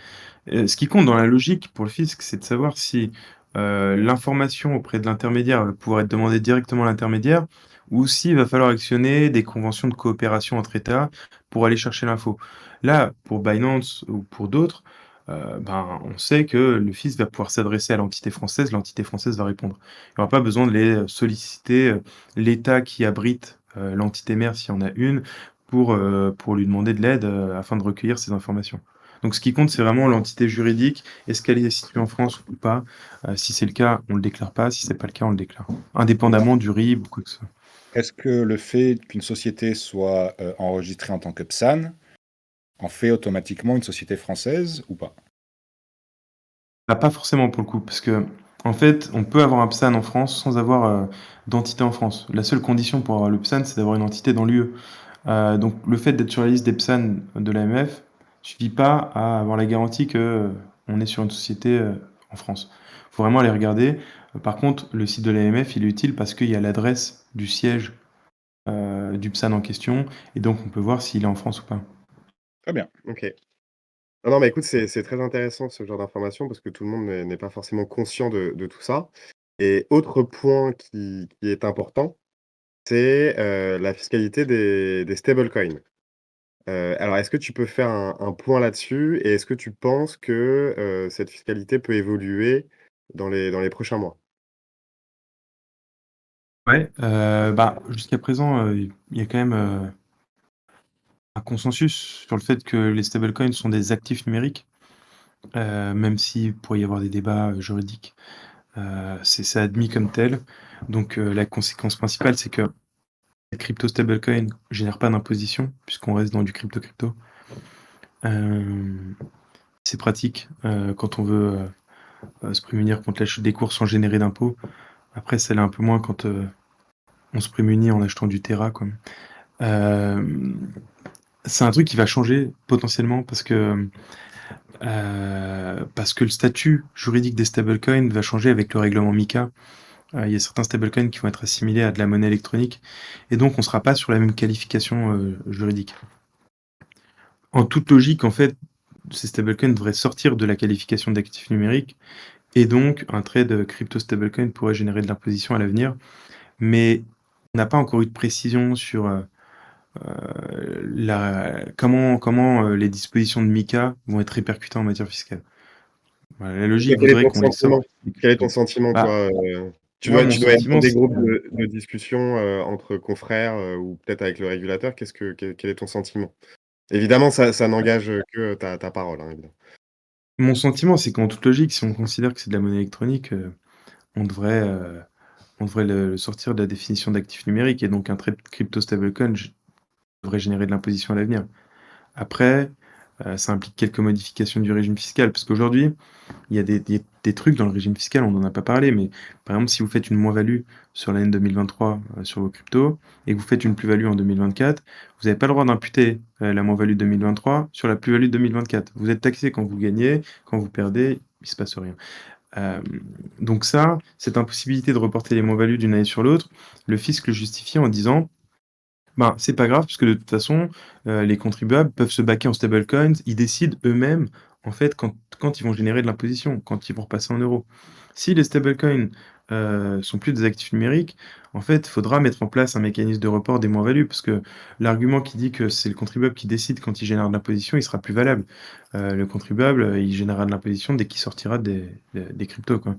Ce qui compte dans la logique pour le fisc, c'est de savoir si, l'information auprès de l'intermédiaire va pouvoir être demandée directement à l'intermédiaire ou s'il va falloir actionner des conventions de coopération entre États pour aller chercher l'info. Là, pour Binance ou pour d'autres, ben, on sait que le fisc va pouvoir s'adresser à l'entité française va répondre. Il y aura pas besoin de les, solliciter, l'État qui abrite, l'entité mère s'il y en a une pour lui demander de l'aide, afin de recueillir ces informations. Donc ce qui compte, c'est vraiment l'entité juridique. Est-ce qu'elle est située en France ou pas? Si c'est le cas, on le déclare pas. Si c'est pas le cas, on le déclare. Indépendamment du RIB ou quoi que ce soit. Est-ce que le fait qu'une société soit enregistrée en tant que PSAN en fait automatiquement une société française ou pas? Bah, pas forcément pour le coup, parce que en fait, on peut avoir un PSAN en France sans avoir, d'entité en France. La seule condition pour avoir le PSAN, c'est d'avoir une entité dans l'UE. Donc le fait d'être sur la liste des PSAN de l'AMF suffit pas à avoir la garantie que, on est sur une société, en France. Faut vraiment aller regarder. Par contre, le site de l'AMF, il est utile parce qu'il y a l'adresse du siège, du PSAN en question et donc on peut voir s'il est en France ou pas. Très bien. OK. Non, non, mais écoute, c'est très intéressant ce genre d'information parce que tout le monde n'est pas forcément conscient de tout ça et autre point qui est important, c'est, la fiscalité des stablecoins. Alors est-ce que tu peux faire un point là-dessus et est-ce que tu penses que, cette fiscalité peut évoluer dans les prochains mois? Ouais, bah, jusqu'à présent, il y a quand même, un consensus sur le fait que les stablecoins sont des actifs numériques, même s'il pourrait y avoir des débats, juridiques. C'est admis comme tel. Donc, la conséquence principale, c'est que les crypto stablecoins génèrent pas d'imposition puisqu'on reste dans du crypto-crypto. Hem, c'est pratique, quand on veut, se prémunir contre la chute des cours sans générer d'impôts. Après, ça l'est un peu moins quand, on se prémunit en achetant du Terra, quoi. Hem, c'est un truc qui va changer potentiellement parce que le statut juridique des stablecoins va changer avec le règlement MiCA. Il y a certains stablecoins qui vont être assimilés à de la monnaie électronique et donc on sera pas sur la même qualification, juridique. En toute logique, en fait, ces stablecoins devraient sortir de la qualification d'actifs numériques et donc un trade, crypto stablecoin pourrait générer de l'imposition à l'avenir, mais on n'a pas encore eu de précision sur, la comment, les dispositions de MiCA vont être répercutées en matière fiscale. Voilà, la Et toi, logique quel est voudrait ton qu'on les sorte. sentiment? Quel est ton sentiment, Bah, toi? Tu moi, dois mon tu dois être dans sentiment, des c'est, groupes de discussion, entre confrères, ou peut-être avec le régulateur. Quel est ton sentiment? Évidemment, ça n'engage, que ta parole, hein, évidemment. mon sentiment, c'est qu'en toute logique, si on considère que c'est de la monnaie électronique, on devrait, heu, on devrait le sortir de la définition d'actif numérique et donc un trade crypto stablecoin devrait générer de l'imposition à l'avenir. Après, ça implique quelques modifications du régime fiscal. Parce qu'aujourd'hui, il y a des trucs dans le régime fiscal, on n'en a pas parlé, mais par exemple, si vous faites une moins-value sur l'année 2023 sur vos cryptos et que vous faites une plus-value en 2024, vous n'avez pas le droit d'imputer la moins-value 2023 sur la plus-value 2024. Vous êtes taxé quand vous gagnez, quand vous perdez, il se passe rien. Donc ça, cette impossibilité de reporter les moins-values d'une année sur l'autre, le fisc le justifie en disant ben, c'est pas grave, parce que de toute façon, les contribuables peuvent se baquer en stablecoins. Ils décident eux-mêmes, en fait, quand ils vont générer de l'imposition, quand ils vont repasser en euros. Si les stablecoins sont plus des actifs numériques, en fait, il faudra mettre en place un mécanisme de report des moins-values, parce que l'argument qui dit que c'est le contribuable qui décide quand il génère de l'imposition, il sera plus valable. Le contribuable, il générera de l'imposition dès qu'il sortira des cryptos, quoi.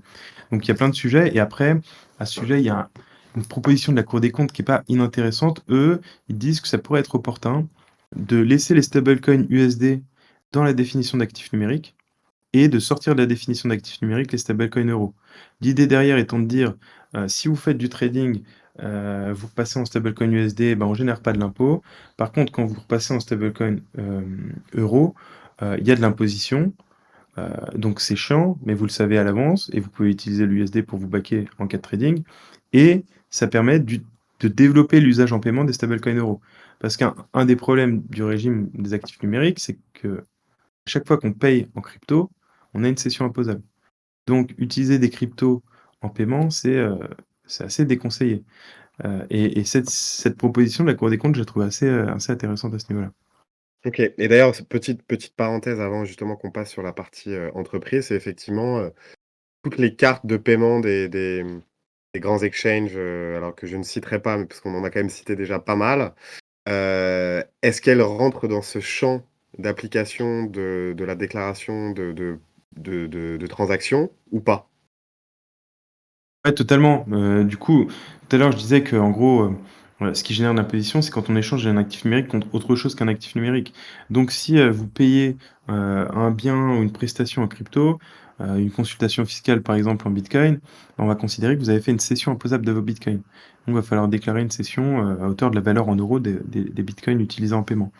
Donc il y a plein de sujets, et après, à ce sujet, il y a une proposition de la Cour des comptes qui est pas inintéressante. Eux, ils disent que ça pourrait être opportun de laisser les stablecoins USD dans la définition d'actifs numériques et de sortir de la définition d'actifs numériques les stablecoins euros. L'idée derrière étant de dire, si vous faites du trading, vous repassez en stablecoin USD, ben on génère pas de l'impôt. Par contre, quand vous repassez en stablecoin euro, il y a de l'imposition. Donc c'est chiant, mais vous le savez à l'avance et vous pouvez utiliser l'USD pour vous baquer en cas de trading. Et ça permet de développer l'usage en paiement des stablecoins euros. Parce qu'un des problèmes du régime des actifs numériques, c'est que chaque fois qu'on paye en crypto, on a une cession imposable. Donc utiliser des cryptos en paiement, c'est assez déconseillé. Et cette proposition de la Cour des comptes, je la trouve assez intéressante à ce niveau-là. OK, et d'ailleurs, petite parenthèse avant justement qu'on passe sur la partie, entreprise, c'est effectivement, toutes les cartes de paiement des grands exchanges, alors que je ne citerai pas, mais parce qu'on en a quand même cité déjà pas mal. Est-ce qu'elles rentrent dans ce champ d'application de la déclaration de transactions ou pas? Ouais, totalement. Du coup, tout à l'heure, je disais qu'en gros, voilà, ce qui génère de l'imposition, c'est quand on échange un actif numérique contre autre chose qu'un actif numérique. Donc si, vous payez, un bien ou une prestation en crypto, une consultation fiscale, par exemple, en bitcoin, on va considérer que vous avez fait une cession imposable de vos bitcoins. Donc il va falloir déclarer une cession, à hauteur de la valeur en euros des bitcoins utilisés en paiement.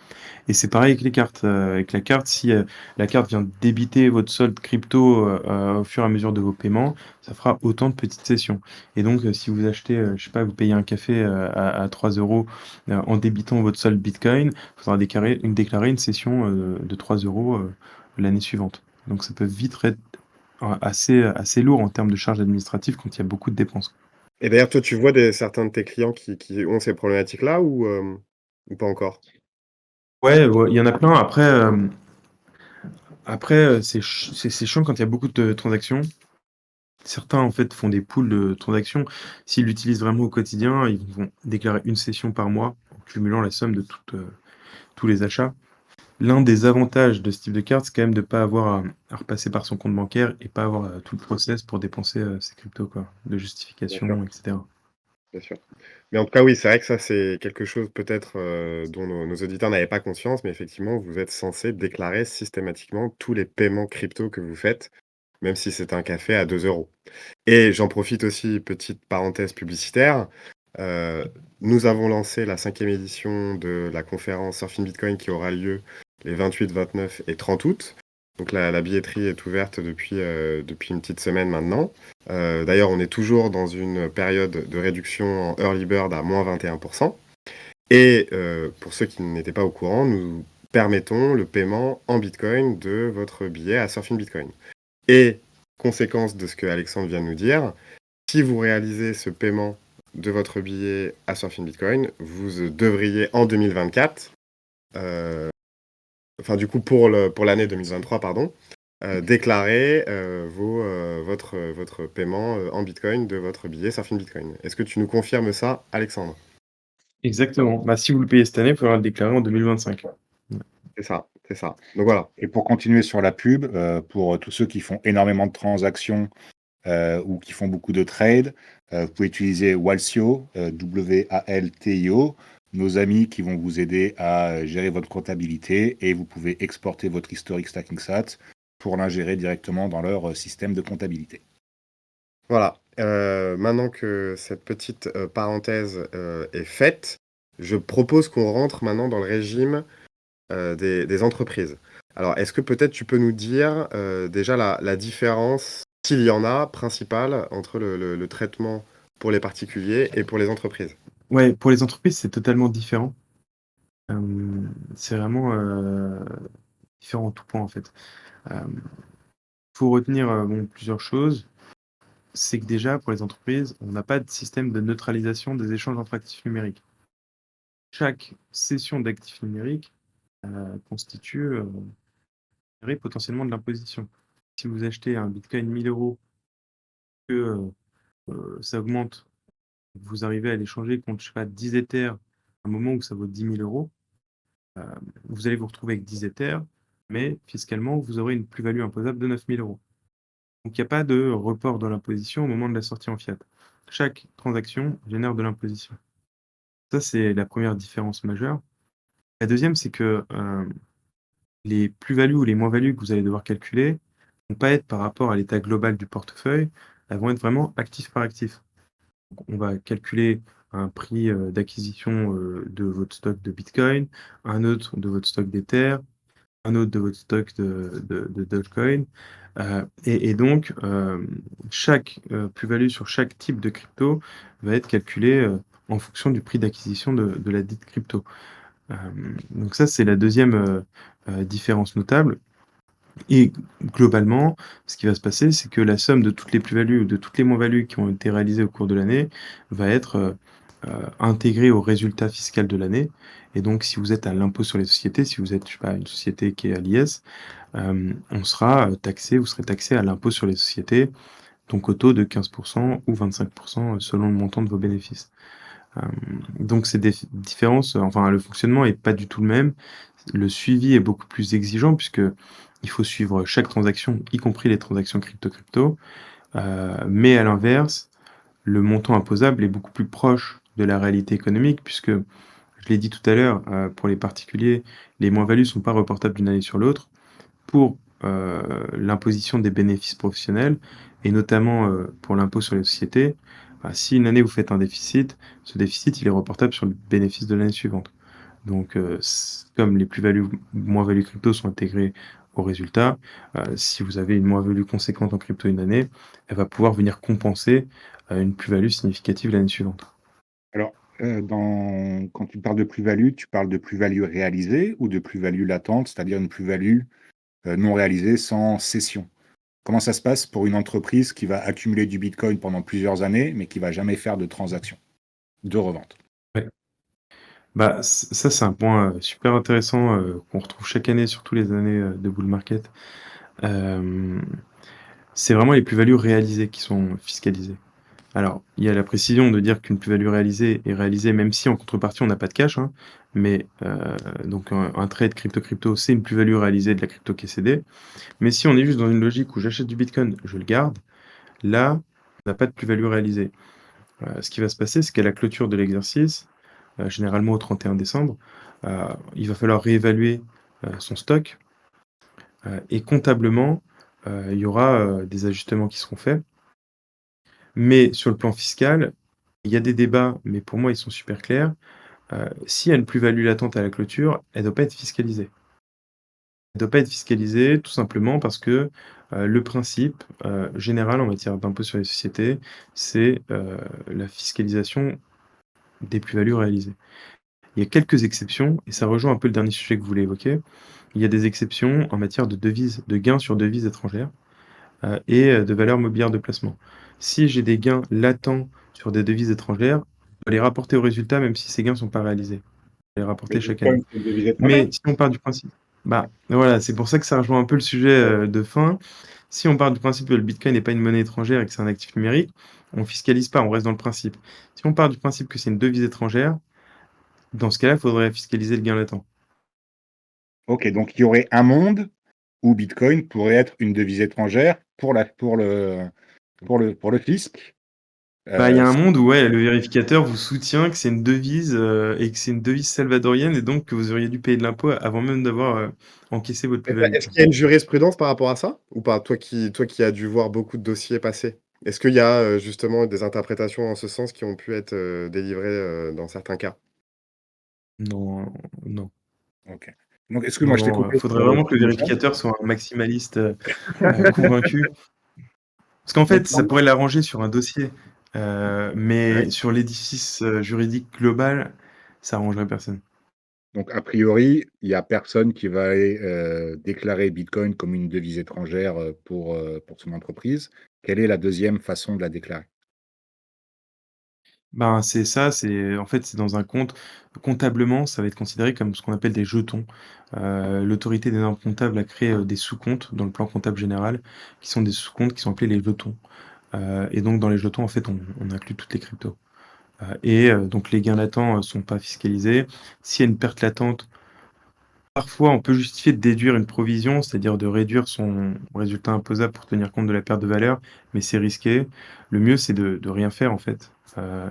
Et c'est pareil avec les cartes. Avec la carte, si la carte vient débiter votre solde crypto au fur et à mesure de vos paiements, ça fera autant de petites sessions. Et donc, si vous achetez, je sais pas, vous payez un café à 3 euros en débitant votre solde Bitcoin, il faudra déclarer une session de 3 euros l'année suivante. Donc, ça peut vite être assez lourd en termes de charges administratives quand il y a beaucoup de dépenses. Et d'ailleurs, toi, tu vois certains de tes clients qui ont ces problématiques-là ou pas encore? Ouais, ouais, il y en a plein. Après, c'est chiant quand il y a beaucoup de transactions. Certains, en fait, font des pools de transactions. S'ils l'utilisent vraiment au quotidien, ils vont déclarer une session par mois en cumulant la somme de tous les achats. L'un des avantages de ce type de carte, c'est quand même de ne pas avoir à repasser par son compte bancaire et pas avoir tout le process pour dépenser ses cryptos, quoi, de Bien sûr, justification, etc. bien sûr. Mais en tout cas, oui, c'est vrai que ça, c'est quelque chose peut-être, dont nos auditeurs n'avaient pas conscience, mais effectivement, vous êtes censé déclarer systématiquement tous les paiements crypto que vous faites, même si c'est un café à 2 euros. Et j'en profite aussi, petite parenthèse publicitaire, heu, nous avons lancé la 5e édition de la conférence Surfing Bitcoin qui aura lieu les 28, 29 et 30 août. Donc la billetterie est ouverte depuis une petite semaine maintenant. D'ailleurs, on est toujours dans une période de réduction en early bird à -21%. Et pour ceux qui n'étaient pas au courant, nous permettons le paiement en bitcoin de votre billet à Surfing Bitcoin. Et conséquence de ce que Alexandre vient de nous dire, si vous réalisez ce paiement de votre billet à Surfing Bitcoin, vous devriez en 2024, enfin du coup pour l'année 2023 pardon, déclarer votre paiement en Bitcoin de votre billet Surfing Bitcoin. Est-ce que tu nous confirmes ça, Alexandre? Exactement. Bah, si vous le payez cette année, il faudra le déclarer en 2025. C'est ça, c'est ça. Donc voilà. Et pour continuer sur la pub, pour tous ceux qui font énormément de transactions ou qui font beaucoup de trades, vous pouvez utiliser Waltio, Waltio, nos amis qui vont vous aider à gérer votre comptabilité et vous pouvez exporter votre historique StackingSat pour l'ingérer directement dans leur système de comptabilité. Voilà. Maintenant que cette petite parenthèse est faite, je propose qu'on rentre maintenant dans le régime des entreprises. Alors, est-ce que peut-être tu peux nous dire, déjà la différence, s'il y en a, principale entre le traitement pour les particuliers et pour les entreprises? Ouais, pour les entreprises, c'est totalement différent. C'est vraiment, différent en tout point, en fait. Faut retenir, bon, plusieurs choses. C'est que déjà, pour les entreprises, on n'a pas de système de neutralisation des échanges entre actifs numériques. Chaque cession d'actifs numériques, constitue, potentiellement de l'imposition. Si vous achetez un bitcoin 1 000 € que, ça augmente, vous arrivez à l'échanger contre, je sais pas, 10 Ethers, à un moment où ça vaut 10 000 €, heu, vous allez vous retrouver avec 10 Ethers, mais fiscalement, vous aurez une plus-value imposable de 9 000 €. Donc il n'y a pas de report de l'imposition au moment de la sortie en fiat. Chaque transaction génère de l'imposition. Ça, c'est la première différence majeure. La deuxième, c'est que, les plus-values ou les moins-values que vous allez devoir calculer vont pas être par rapport à l'état global du portefeuille, elles vont être vraiment actif par actif. Donc on va calculer un prix, d'acquisition, de votre stock de bitcoin, un autre de votre stock d'Ether, un autre de votre stock de Dogecoin, et donc, chaque, plus-value sur chaque type de crypto va être calculée, en fonction du prix d'acquisition de la dite crypto. Donc ça, c'est la deuxième différence notable. Et globalement, ce qui va se passer, c'est que la somme de toutes les plus-values ou de toutes les moins-values qui ont été réalisées au cours de l'année va être, intégrée au résultat fiscal de l'année. Et donc si vous êtes à l'impôt sur les sociétés, si vous êtes, je sais pas, une société qui est à l'IS, on sera, taxé, vous serez taxé à l'impôt sur les sociétés, donc au taux de 15 ou 25 selon le montant de vos bénéfices. Donc c'est des différences, enfin le fonctionnement est pas du tout le même. Le suivi est beaucoup plus exigeant puisque il faut suivre chaque transaction, y compris les transactions crypto-crypto. Mais à l'inverse, le montant imposable est beaucoup plus proche de la réalité économique puisque, je l'ai dit tout à l'heure, pour les particuliers, les moins-values sont pas reportables d'une année sur l'autre. Pour, l'imposition des bénéfices professionnels et notamment, pour l'impôt sur les sociétés, bah, si une année vous faites un déficit, ce déficit, il est reportable sur le bénéfice de l'année suivante. Donc, comme les plus-values ou moins-values crypto sont intégrées au résultat, si vous avez une moins-value conséquente en crypto une année, elle va pouvoir venir compenser, une plus-value significative l'année suivante. Alors, quand tu parles de plus-value, tu parles de plus-value réalisée ou de plus-value latente, c'est-à-dire une plus-value, non réalisée sans cession? Comment ça se passe pour une entreprise qui va accumuler du bitcoin pendant plusieurs années, mais qui va jamais faire de transaction, de revente? Ouais. Bah, ça, c'est un point, super intéressant, qu'on retrouve chaque année sur tous les années, de bull market. Hem, c'est vraiment les plus-values réalisées qui sont fiscalisées. Alors, il y a la précision de dire qu'une plus-value réalisée est réalisée même si en contrepartie on n'a pas de cash, hein, mais donc un trade crypto-crypto, c'est une plus-value réalisée de la crypto qui est cédée. Mais si on est juste dans une logique où j'achète du bitcoin, je le garde, là, on n'a pas de plus-value réalisée. Ce qui va se passer, c'est qu'à la clôture de l'exercice, généralement au 31 décembre, il va falloir réévaluer, son stock, et comptablement, il y aura, des ajustements qui seront faits. Mais sur le plan fiscal, il y a des débats, mais pour moi, ils sont super clairs. S'il y a une plus-value latente à la clôture, elle doit pas être fiscalisée. Elle doit pas être fiscalisée tout simplement parce que, le principe, général en matière d'impôt sur les sociétés, c'est, la fiscalisation des plus-values réalisées. Il y a quelques exceptions et ça rejoint un peu le dernier sujet que vous voulez évoquer. Il y a des exceptions en matière de devises, de gains sur devises étrangères. Et de valeurs mobilières de placement. Si j'ai des gains latents sur des devises étrangères, je dois les rapporter au résultat même si ces gains ne sont pas réalisés. Je dois les Mais rapporter le chaque année. bitcoin, c'est une devise étrangère? Mais si on part du principe bah, voilà, c'est pour ça que ça rejoint un peu le sujet, de fin. Si on part du principe que le bitcoin n'est pas une monnaie étrangère et que c'est un actif numérique, on fiscalise pas, on reste dans le principe. Si on part du principe que c'est une devise étrangère, dans ce cas-là, il faudrait fiscaliser le gain latent. OK, donc il y aurait un monde où bitcoin pourrait être une devise étrangère pour le fisc, Bah, il y a un s monde où, ouais, le vérificateur vous soutient que c'est une devise, et que c'est une devise salvadorienne et donc que vous auriez dû payer de l'impôt avant même d'avoir, encaissé votre plus-value, Est-ce quoi. qu'il y a une jurisprudence par rapport à ça? Ou pas? Toi qui as dû voir beaucoup de dossiers passer. Est-ce qu'il y a, justement des interprétations en ce sens qui ont pu être, délivrées, dans certains cas? Non, non. OK. Donc, excuse-moi, je t'ai Non, coupé faudrait sur vraiment que le Stacking Sat. vérificateur soit un maximaliste convaincu. Parce qu'en Donc, fait, ça pourrait l'arranger sur un dossier, mais Ouais. sur l'édifice juridique global, ça arrangerait personne. donc, a priori, il y a personne qui va aller déclarer Bitcoin comme une devise étrangère pour son entreprise. Quelle est la deuxième façon de la déclarer? Ben, c'est ça, en fait, c'est dans un compte. Comptablement, ça va être considéré comme ce qu'on appelle des jetons. L'autorité des normes comptables a créé des sous-comptes dans le plan comptable général, qui sont des sous-comptes qui sont appelés les jetons. Et donc, dans les jetons, en fait, on inclut toutes les cryptos. Donc, les gains latents sont pas fiscalisés. S'il y a une perte latente, parfois, on peut justifier de déduire une provision, c'est-à-dire de réduire son résultat imposable pour tenir compte de la perte de valeur, mais c'est risqué. Le mieux, c'est de rien faire, en fait,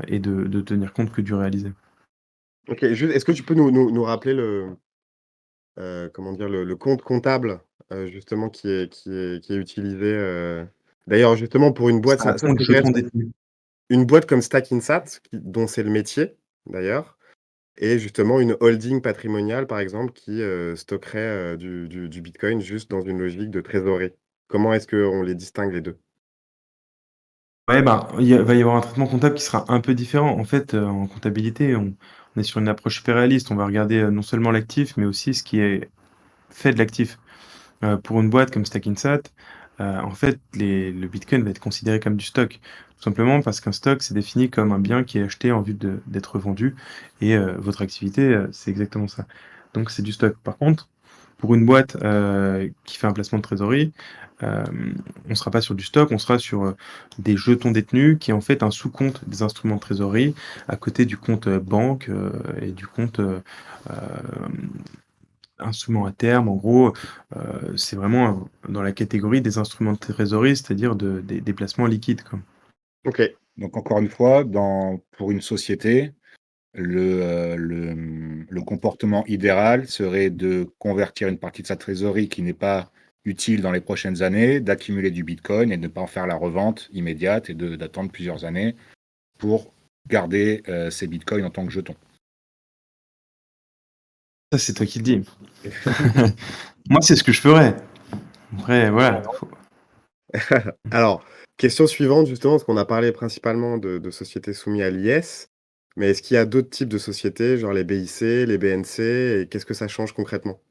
et de tenir compte que du réalisé. OK, juste est-ce que tu peux nous rappeler comment dire? Le compte comptable, justement qui est utilisé, d'ailleurs justement pour une boîte, C'est un ça compte jeton s'intéresse détenu. une boîte comme Stackinsat dont c'est le métier d'ailleurs et justement une holding patrimoniale par exemple qui, stockerait, du bitcoin juste dans une logique de trésorerie. Comment est-ce qu'on les distingue les 2? Ouais, ben, va y avoir un traitement comptable qui sera un peu différent. En fait, en comptabilité, on est sur une approche super réaliste. On va regarder, non seulement l'actif, mais aussi ce qui est fait de l'actif. Pour une boîte comme Stackinsat, en fait, le bitcoin va être considéré comme du stock. Tout simplement parce qu'un stock, c'est défini comme un bien qui est acheté en vue d'être vendu et votre activité, c'est exactement ça. Donc c'est du stock. Par contre, pour une boîte, qui fait un placement de trésorerie, on sera pas sur du stock, on sera sur, des jetons détenus qui est en fait un sous-compte des instruments de trésorerie à côté du compte, banque, et du compte, instruments à terme. En gros, c'est vraiment dans la catégorie des instruments de trésorerie, c'est-à-dire des placements liquides, quoi. OK. Donc, encore une fois, pour une société, le comportement idéal serait de convertir une partie de sa trésorerie qui n'est pas utile dans les prochaines années, d'accumuler du Bitcoin et de ne pas en faire la revente immédiate et d'attendre plusieurs années pour garder ces Bitcoins en tant que jetons. Ça, c'est toi qui le dis. Moi, c'est ce que je ferais. Après, voilà, Alors, question suivante justement, parce qu'on a parlé principalement de sociétés soumises à l'IS, mais est-ce qu'il y a d'autres types de sociétés, genre les BIC, les BNC et qu'est-ce que ça change concrètement?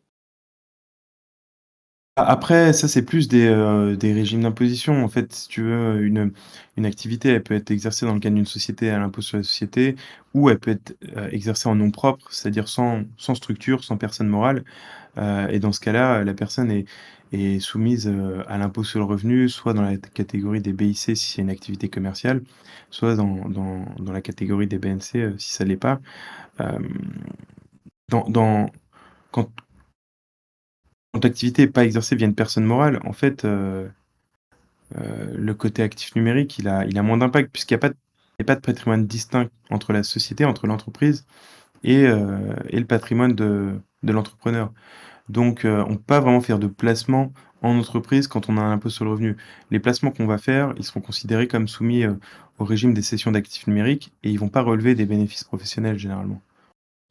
Après, ça, c'est plus des régimes d'imposition. En fait, si tu veux, une activité, elle peut être exercée dans le cadre d'une société à l'impôt sur la société ou elle peut être, exercée en nom propre, c'est-à-dire sans structure, sans personne morale. Et dans ce cas-là, la personne est soumise, à l'impôt sur le revenu, soit dans la catégorie des BIC si c'est une activité commerciale, soit dans la catégorie des BNC, si ça l'est pas. Hem, dans dans quand quand l'activité n'est pas exercée via une personne morale, en fait, le côté actif numérique, il a moins d'impact puisqu'il y a pas de patrimoine distinct entre la société, entre l'entreprise et le patrimoine de l'entrepreneur. Donc, on peut pas vraiment faire de placement en entreprise quand on a un impôt sur le revenu. Les placements qu'on va faire, ils seront considérés comme soumis, au régime des cessions d'actifs numériques et ils vont pas relever des bénéfices professionnels généralement.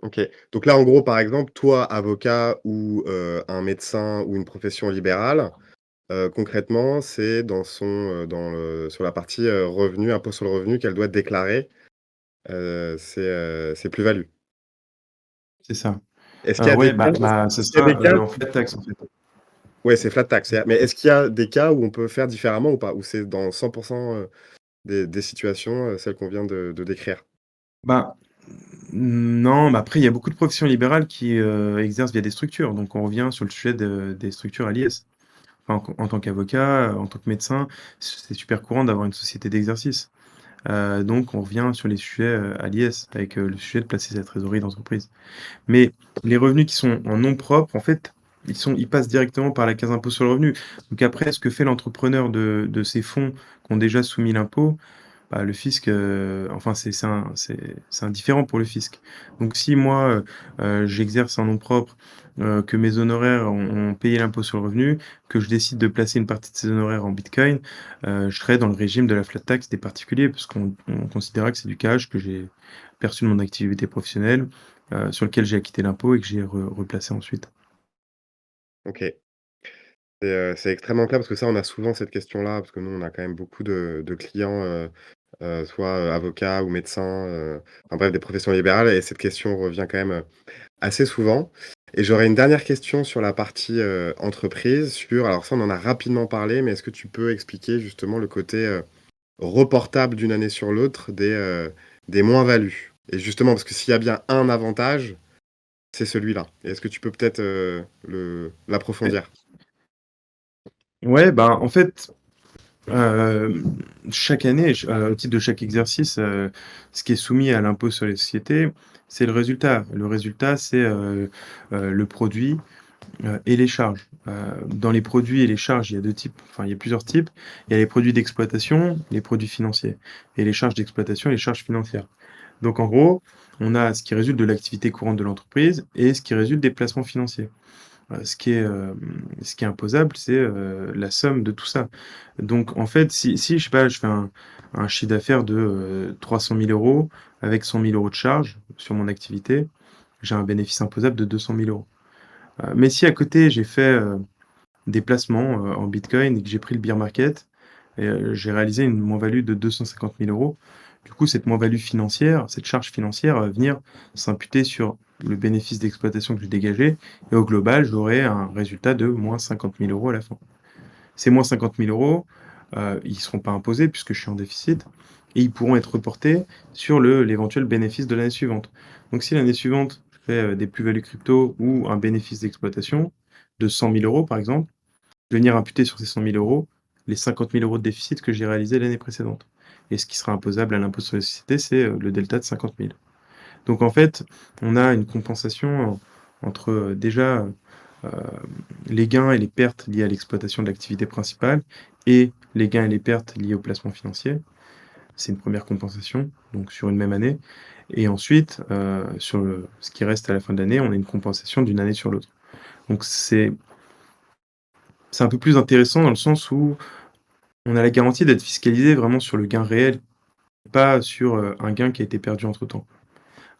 OK. Donc là, en gros, par exemple, toi, avocat ou un médecin ou une profession libérale, concrètement, c'est sur la partie, revenu, impôt sur le revenu qu'elle doit déclarer, ses plus-values. C'est ça. Est-ce qu'il y a des Ouais, cas ça est-ce qu'il y a des sera, cas en flat tax, en fait. ouais, c'est flat tax, mais est-ce qu'il y a des cas où on peut faire différemment ou pas? Ou c'est dans 100 des situations, celles qu'on vient de décrire? Bah, non, mais après il y a beaucoup de professions libérales qui, exercent via des structures, donc on revient sur le sujet des structures à l'IS. Enfin, en tant qu'avocat, en tant que médecin, c'est super courant d'avoir une société d'exercice. Donc on revient sur les sujets, à l'IS avec, le sujet de placer sa trésorerie d'entreprise. Mais les revenus qui sont en nom propre, en fait, ils passent directement par la case impôt sur le revenu. Donc après, ce que fait l'entrepreneur de ces fonds qui ont déjà soumis l'impôt, bah, le fisc, enfin c'est indifférent pour le fisc. Donc si moi, j'exerce un nom propre, que mes honoraires ont payé l'impôt sur le revenu, que je décide de placer une partie de ces honoraires en bitcoin, je serai dans le régime de la flat tax des particuliers puisqu'on considérera que c'est du cash que j'ai perçu de mon activité professionnelle, sur lequel j'ai acquitté l'impôt et que j'ai replacé ensuite. OK. C'est extrêmement clair parce que ça, on a souvent cette question-là, parce que nous, on a quand même beaucoup de clients, soit, avocats ou médecins, enfin bref, des professions libérales et cette question revient quand même, assez souvent et j'aurais une dernière question sur la partie, entreprise sur alors ça, on en a rapidement parlé, mais est-ce que tu peux expliquer justement le côté, reportable d'une année sur l'autre des moins-values? Et justement, parce que s'il y a bien un avantage, c'est celui-là. Et est-ce que tu peux peut-être, Ouais. l'approfondir? Ouais, ben, en fait, chaque année, au titre de chaque exercice, ce qui est soumis à l'impôt sur les sociétés, c'est le résultat. Le résultat, c'est, le produit, et les charges. Dans les produits et les charges, il y a 2 types, enfin, il y a plusieurs types. Il y a les produits d'exploitation, les produits financiers et les charges d'exploitation et les charges financières. Donc en gros, on a ce qui résulte de l'activité courante de l'entreprise et ce qui résulte des placements financiers. Ce qui est imposable, c'est, la somme de tout ça. Donc en fait, si je sais pas, je fais un chiffre d'affaires de, 300 000 € avec 100 000 € de charges sur mon activité, j'ai un bénéfice imposable de 200 000 €. Mais si à côté j'ai fait, des placements, en bitcoin et que j'ai pris le bear market et j'ai réalisé une moins-value de 250 000 €. Du coup, cette moins-value financière, cette charge financière va venir s'imputer sur le bénéfice d'exploitation que j'ai dégagé et au global, j'aurai un résultat de moins 50 000 € à la fin. Ces moins 50 000 €, ils ne seront pas imposés puisque je suis en déficit et ils pourront être reportés sur l'éventuel bénéfice de l'année suivante. Donc si l'année suivante, je fais, des plus-values crypto ou un bénéfice d'exploitation de 100 000 € par exemple, je vais venir imputer sur ces 100 000 € les 50 000 € de déficit que j'ai réalisé l'année précédente. Et ce qui sera imposable à l'impôt sur les sociétés, c'est le delta de 50 000. Donc en fait, on a une compensation entre déjà euh, les gains et les pertes liés à l'exploitation de l'activité principale et les gains et les pertes liés au placement financier. C'est une première compensation, donc sur une même année. Et ensuite, sur ce qui reste à la fin de l'année, on a une compensation d'une année sur l'autre. Donc c'est un peu plus intéressant dans le sens où on a la garantie d'être fiscalisé vraiment sur le gain réel, pas sur, un gain qui a été perdu entre-temps.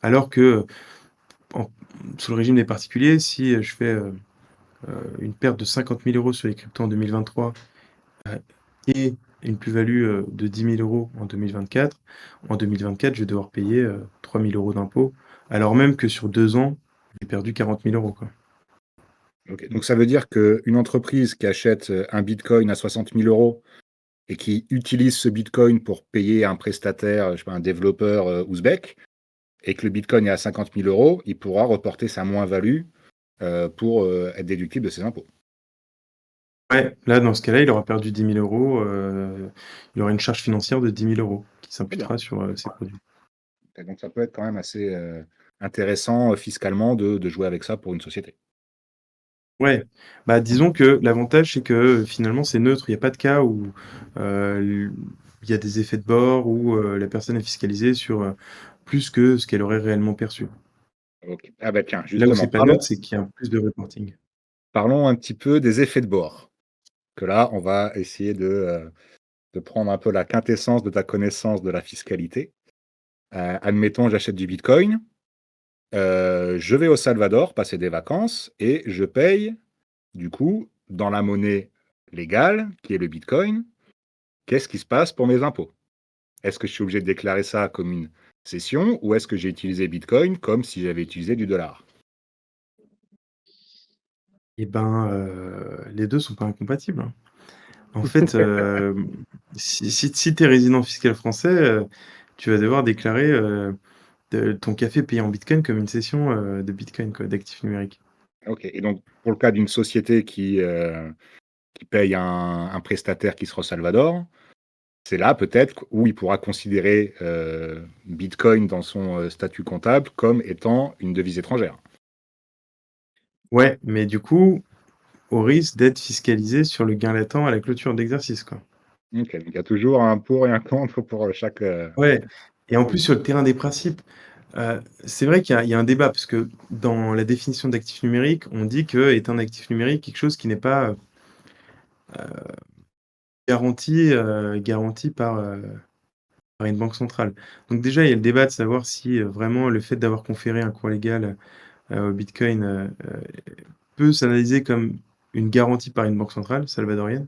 Alors que, en sous le régime des particuliers, si, je fais, une perte de 50 000 € sur les cryptos en 2023, heu et une plus-value, de 10 000 € en 2024, en 2024, je vais devoir payer, 3 000 € d'impôts, alors même que sur 2 ans, j'ai perdu 40 000 €, quoi. OK, donc ça veut dire qu'une entreprise qui achète, un bitcoin à 60 000 € et qui utilise ce bitcoin pour payer un prestataire, je sais pas, un développeur, ouzbek et que le bitcoin est à 50 000 €, il pourra reporter sa moins-value, pour, être déductible de ses impôts. Ouais, là, dans ce cas-là, il aura perdu 10 000 €, il aura une charge financière de 10 000 € qui Très bien. s'imputera sur, ses produits. Et donc ça peut être quand même assez, intéressant, fiscalement de jouer avec ça pour une société. Ouais, bah, disons que l'avantage, c'est que, finalement, c'est neutre. Il y a pas de cas où, l il y a des effets de bord, où, la personne est fiscalisée sur, plus que ce qu'elle aurait réellement perçu. OK. Ah bah tiens, Là où justement, c'est pas neutre, c'est qu'il y a plus de reporting. parlons un petit peu des effets de bord. Que là, on va essayer de prendre un peu la quintessence de ta connaissance de la fiscalité. Admettons, j'achète du bitcoin, je vais au Salvador passer des vacances et je paye, du coup, dans la monnaie légale, qui est le bitcoin. Qu'est-ce qui se passe pour mes impôts? Est-ce que je suis obligé de déclarer ça comme une cession ou est-ce que j'ai utilisé bitcoin comme si j'avais utilisé du dollar? Et ben, les 2 sont pas incompatibles, hein. En fait, si tu es résident fiscal français, tu vas devoir déclarer, ton café payé en bitcoin comme une cession, de bitcoin, quoi, d'actifs numériques. OK, et donc pour le cas d'une société qui paye un prestataire qui sera au Salvador, c'est là peut-être où il pourra considérer, bitcoin dans son, statut comptable comme étant une devise étrangère. Ouais, mais du coup, au risque d'être fiscalisé sur le gain latent à la clôture d'exercice, quoi. OK, donc il y a toujours un pour et un contre pour, chaque, Ouais, et en plus sur le terrain des principes, c'est vrai qu'il y a un débat parce que dans la définition d'actif numérique, on dit qu'est un actif numérique quelque chose qui n'est pas, garanti par une banque centrale. Donc déjà, il y a le débat de savoir si, vraiment le fait d'avoir conféré un cours légal, au bitcoin, peut s'analyser comme une garantie par une banque centrale salvadorienne.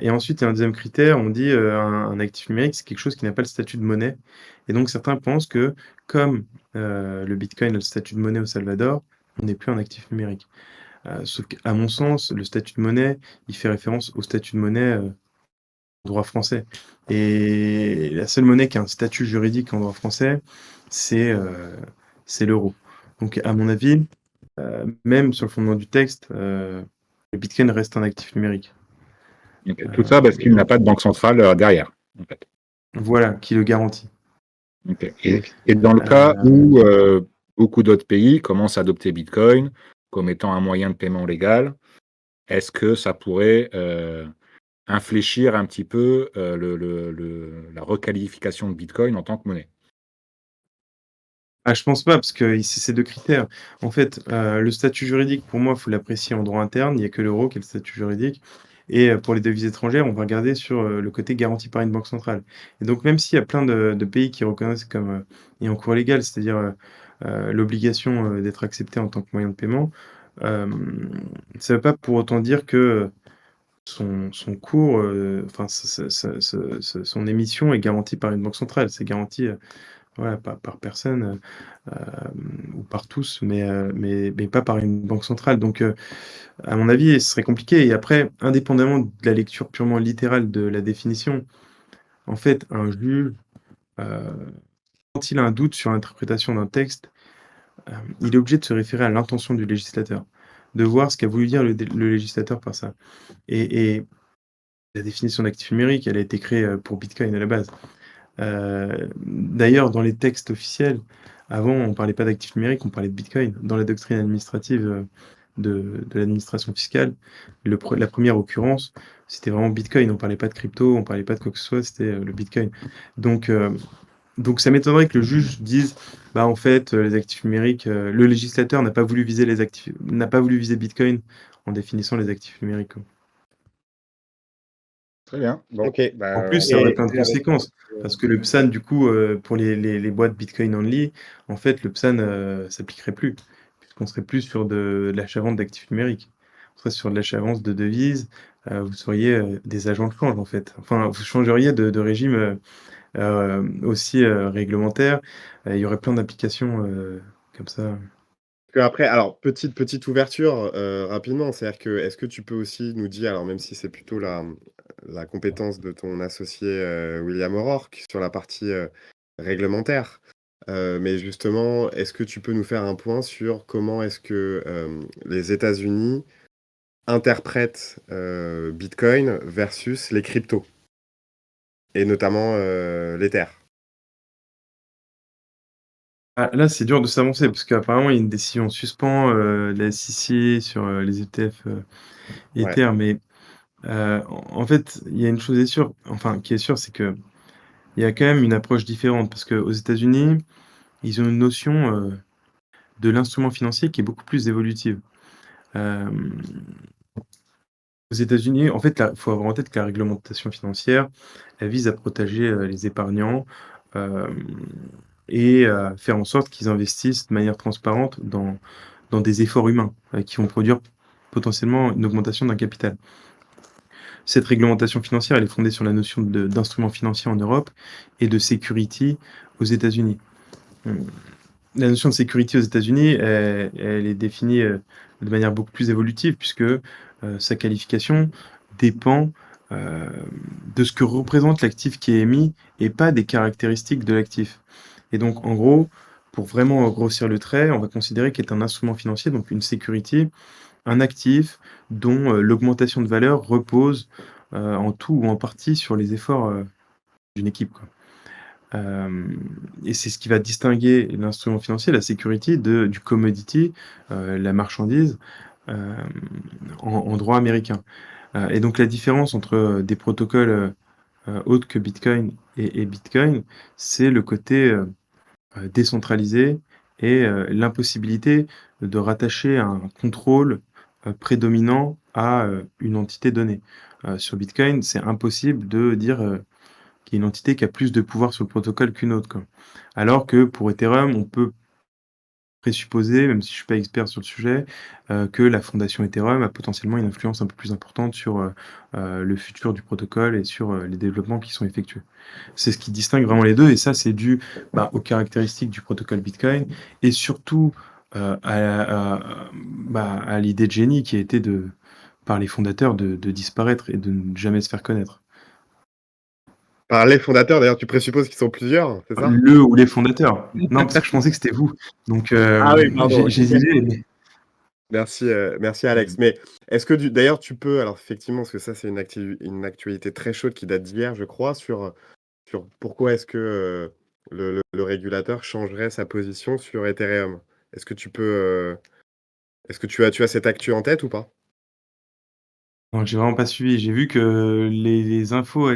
Et ensuite, il y a un deuxième critère, on dit, un actif numérique, c'est quelque chose qui n'a pas le statut de monnaie et donc certains pensent que comme, le bitcoin a le statut de monnaie au Salvador, on n'est plus un actif numérique. Sauf qu'à mon sens, le statut de monnaie, il fait référence au statut de monnaie, en droit français et la seule monnaie qui a un statut juridique en droit français, c'est, c'est l'euro. Donc à mon avis, même sur le fondement du texte, le bitcoin reste un actif numérique. Tout ça parce qu'il n'a pas de banque centrale derrière, en fait. Voilà, qui le garantit. Et dans le cas où beaucoup d'autres pays commencent à adopter Bitcoin comme étant un moyen de paiement légal, est-ce que ça pourrait infléchir un petit peu la requalification de Bitcoin en tant que monnaie? Ah, je pense pas parce que c'est ces 2 critères. En fait, le statut juridique, pour moi, il faut l'apprécier en droit interne. Il y a que l'euro qui est le statut juridique et pour les devises étrangères, on va regarder sur, le côté garanti par une banque centrale et donc même s'il y a plein de pays qui reconnaissent comme, ayant cours légal, c'est-à-dire, l'obligation, d'être accepté en tant que moyen de paiement, ça veut pas pour autant dire que, son cours, enfin son émission est garantie par une banque centrale. C'est garanti, voilà, par personne, ou par tous, mais pas par une banque centrale. Donc, à mon avis, ce serait compliqué. Et après, indépendamment de la lecture purement littérale de la définition, en fait, un juge, quand il a un doute sur l'interprétation d'un texte, il est obligé de se référer à l'intention du législateur, de voir ce qu'a voulu dire le législateur par ça. Et la définition d'actif numérique, elle a été créée, pour Bitcoin à la base. D'ailleurs, dans les textes officiels, avant, on parlait pas d'actifs numériques, on parlait de bitcoin. Dans la doctrine administrative, de l'administration fiscale, la première occurrence, c'était vraiment bitcoin. On parlait pas de crypto, on parlait pas de quoi que ce soit, c'était, le bitcoin. Donc donc ça m'étonnerait que le juge dise: «Bah, en fait, les actifs numériques, le législateur n'a pas voulu viser bitcoin en définissant les actifs numériques», quoi. Très bien. Bon, OK. En bah, plus, on ça va aurait plein de rester avec conséquences, parce que le PSAN, du coup, pour les boîtes bitcoin only, en fait, le PSAN, s'appliquerait plus, puisqu'on serait plus sur de l'achat-vente d'actifs numériques. On serait sur de l'achat-vente de devises, vous seriez, des agents de change, en fait. Enfin, vous changeriez de régime, aussi, réglementaire. Il y aurait plein d'applications, comme ça. Après, alors petite ouverture, rapidement, c'est-à-dire que, est-ce que tu peux aussi nous dire, alors même si c'est plutôt la compétence de ton associé, William O'Rourke sur la partie, réglementaire, mais justement, est-ce que tu peux nous faire un point sur comment est-ce que, les États-Unis interprètent, Bitcoin versus les cryptos? Et notamment, l'Ether? Ah, là, c'est dur de s'avancer parce qu'apparemment, il y a une décision en suspens, de la SEC sur, les ETF, Ouais. Ether, mais en fait, il y a une chose est sûre, enfin qui est sûre, c'est qu'il y a quand même une approche différente parce qu'aux États-Unis, ils ont une notion, de l'instrument financier qui est beaucoup plus évolutive. Hem, Aux États-Unis, en fait, il faut avoir en tête que la réglementation financière, elle vise à protéger, les épargnants, hem et à faire en sorte qu'ils investissent de manière transparente dans des efforts humains, qui vont produire potentiellement une augmentation d'un capital. Cette réglementation financière, elle est fondée sur la notion d'instrument financier en Europe et de security aux États-Unis. Mmh, la notion de security aux États-Unis, elle est définie, de manière beaucoup plus évolutive puisque, sa qualification dépend, hem, de ce que représente l'actif qui est émis et pas des caractéristiques de l'actif. Et donc en gros, pour vraiment grossir le trait, on va considérer qu'est un instrument financier, donc une security, un actif dont, l'augmentation de valeur repose, en tout ou en partie sur les efforts, d'une équipe, quoi. Et c'est ce qui va distinguer l'instrument financier, la security, du commodity, la marchandise, hem, en droit américain. Et donc la différence entre, des protocoles, autres que Bitcoin et Bitcoin, c'est le côté, décentralisé et l'impossibilité de rattacher un contrôle, prédominant à, une entité donnée. Sur Bitcoin, c'est impossible de dire, qu'il y a une entité qui a plus de pouvoir sur le protocole qu'une autre, quoi. Alors que pour Ethereum, on peut présupposer, même si je suis pas expert sur le sujet, que la fondation Ethereum a potentiellement une influence un peu plus importante sur, le futur du protocole et sur, les développements qui sont effectués. C'est ce qui distingue vraiment les 2 et ça, c'est dû, aux caractéristiques du protocole Bitcoin et surtout, à l'idée de génie qui a été par les fondateurs de disparaître et de ne jamais se faire connaître. Par les fondateurs, d'ailleurs, tu présupposes qu'ils sont plusieurs, c'est ça? Le ou les fondateurs. Non, parce que je pensais que c'était vous. Donc, Ah oui, pardon, OK. j'hésitais, mais Merci Alex. Mais est-ce que d'ailleurs tu peux, alors effectivement, parce que ça c'est une actualité très chaude qui date d'hier, je crois, sur pourquoi est-ce que le régulateur changerait sa position sur Ethereum. Est-ce que est-ce que tu as cette actu en tête ou pas? non, j'ai vraiment pas suivi. J'ai vu que les infos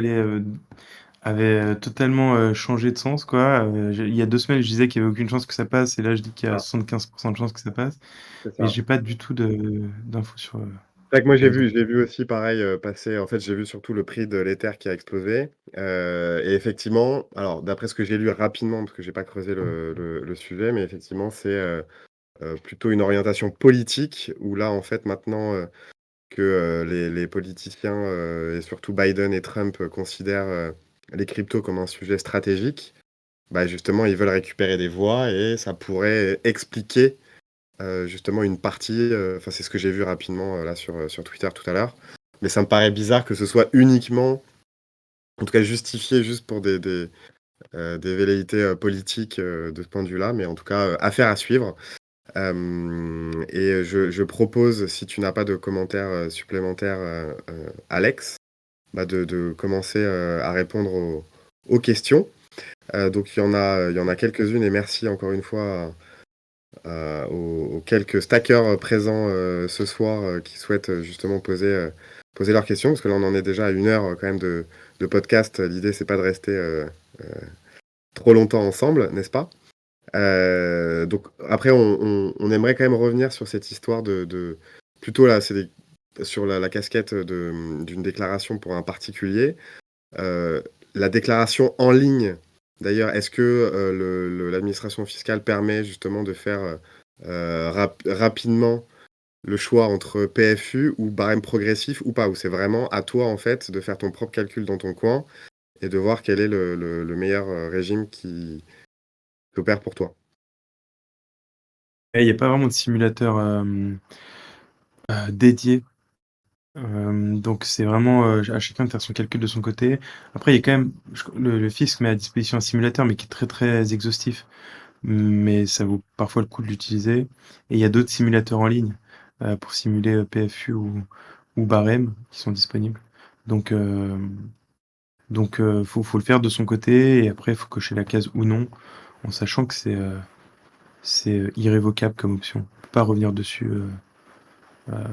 avaient, totalement, changé de sens, quoi. Il y a 2 semaines, je disais qu'il y avait aucune chance que ça passe et là, je dis qu'il y a Ah, 75 de chances que ça passe. c'est Mais ça. j'ai pas du tout d'infos sur, C'est vrai que moi la raison. j'ai vu aussi pareil passer. En fait, j'ai vu surtout le prix de l'Ether qui a explosé. Et effectivement, alors d'après ce que j'ai lu rapidement, parce que j'ai pas creusé le sujet, mais effectivement, c'est plutôt une orientation politique où là, en fait, maintenant que les politiciens et surtout Biden et Trump considèrent les cryptos comme un sujet stratégique, bah justement, ils veulent récupérer des voix et ça pourrait expliquer justement une partie. Enfin, c'est ce que j'ai vu rapidement là sur Twitter tout à l'heure. Mais ça me paraît bizarre que ce soit uniquement, en tout cas justifié juste pour des velléités politiques de ce point de vue-là. Mais en tout cas, affaire à suivre. Et je propose, si tu n'as pas de commentaires supplémentaires, Alex, bah de commencer à répondre aux questions. Donc il y en a quelques-unes et merci encore une fois aux quelques stackers présents ce soir qui souhaitent justement poser leurs questions, parce que là on en est déjà à 1 heure quand même de podcast. L'idée c'est pas de rester trop longtemps ensemble, n'est-ce pas? Donc après, on aimerait quand même revenir sur cette histoire plutôt là, sur la casquette d'une déclaration pour un particulier. Euh, la déclaration en ligne, d'ailleurs, est-ce que l'administration fiscale permet justement de faire rapidement le choix entre PFU ou barème progressif ou pas, ou c'est vraiment à toi en fait de faire ton propre calcul dans ton coin et de voir quel est le meilleur régime qui opère pour toi? Et il y a pas vraiment de simulateur, dédié. Donc c'est vraiment, à chacun de faire son calcul de son côté. Après, il y a quand même le fisc met à disposition un simulateur, mais qui est très, très exhaustif. Mais ça vaut parfois le coup de l'utiliser et il y a d'autres simulateurs en ligne, pour simuler, PFU ou barème qui sont disponibles. Donc faut le faire de son côté et après, il faut cocher la case ou non, en sachant que c'est, irrévocable comme option. On peut pas revenir dessus,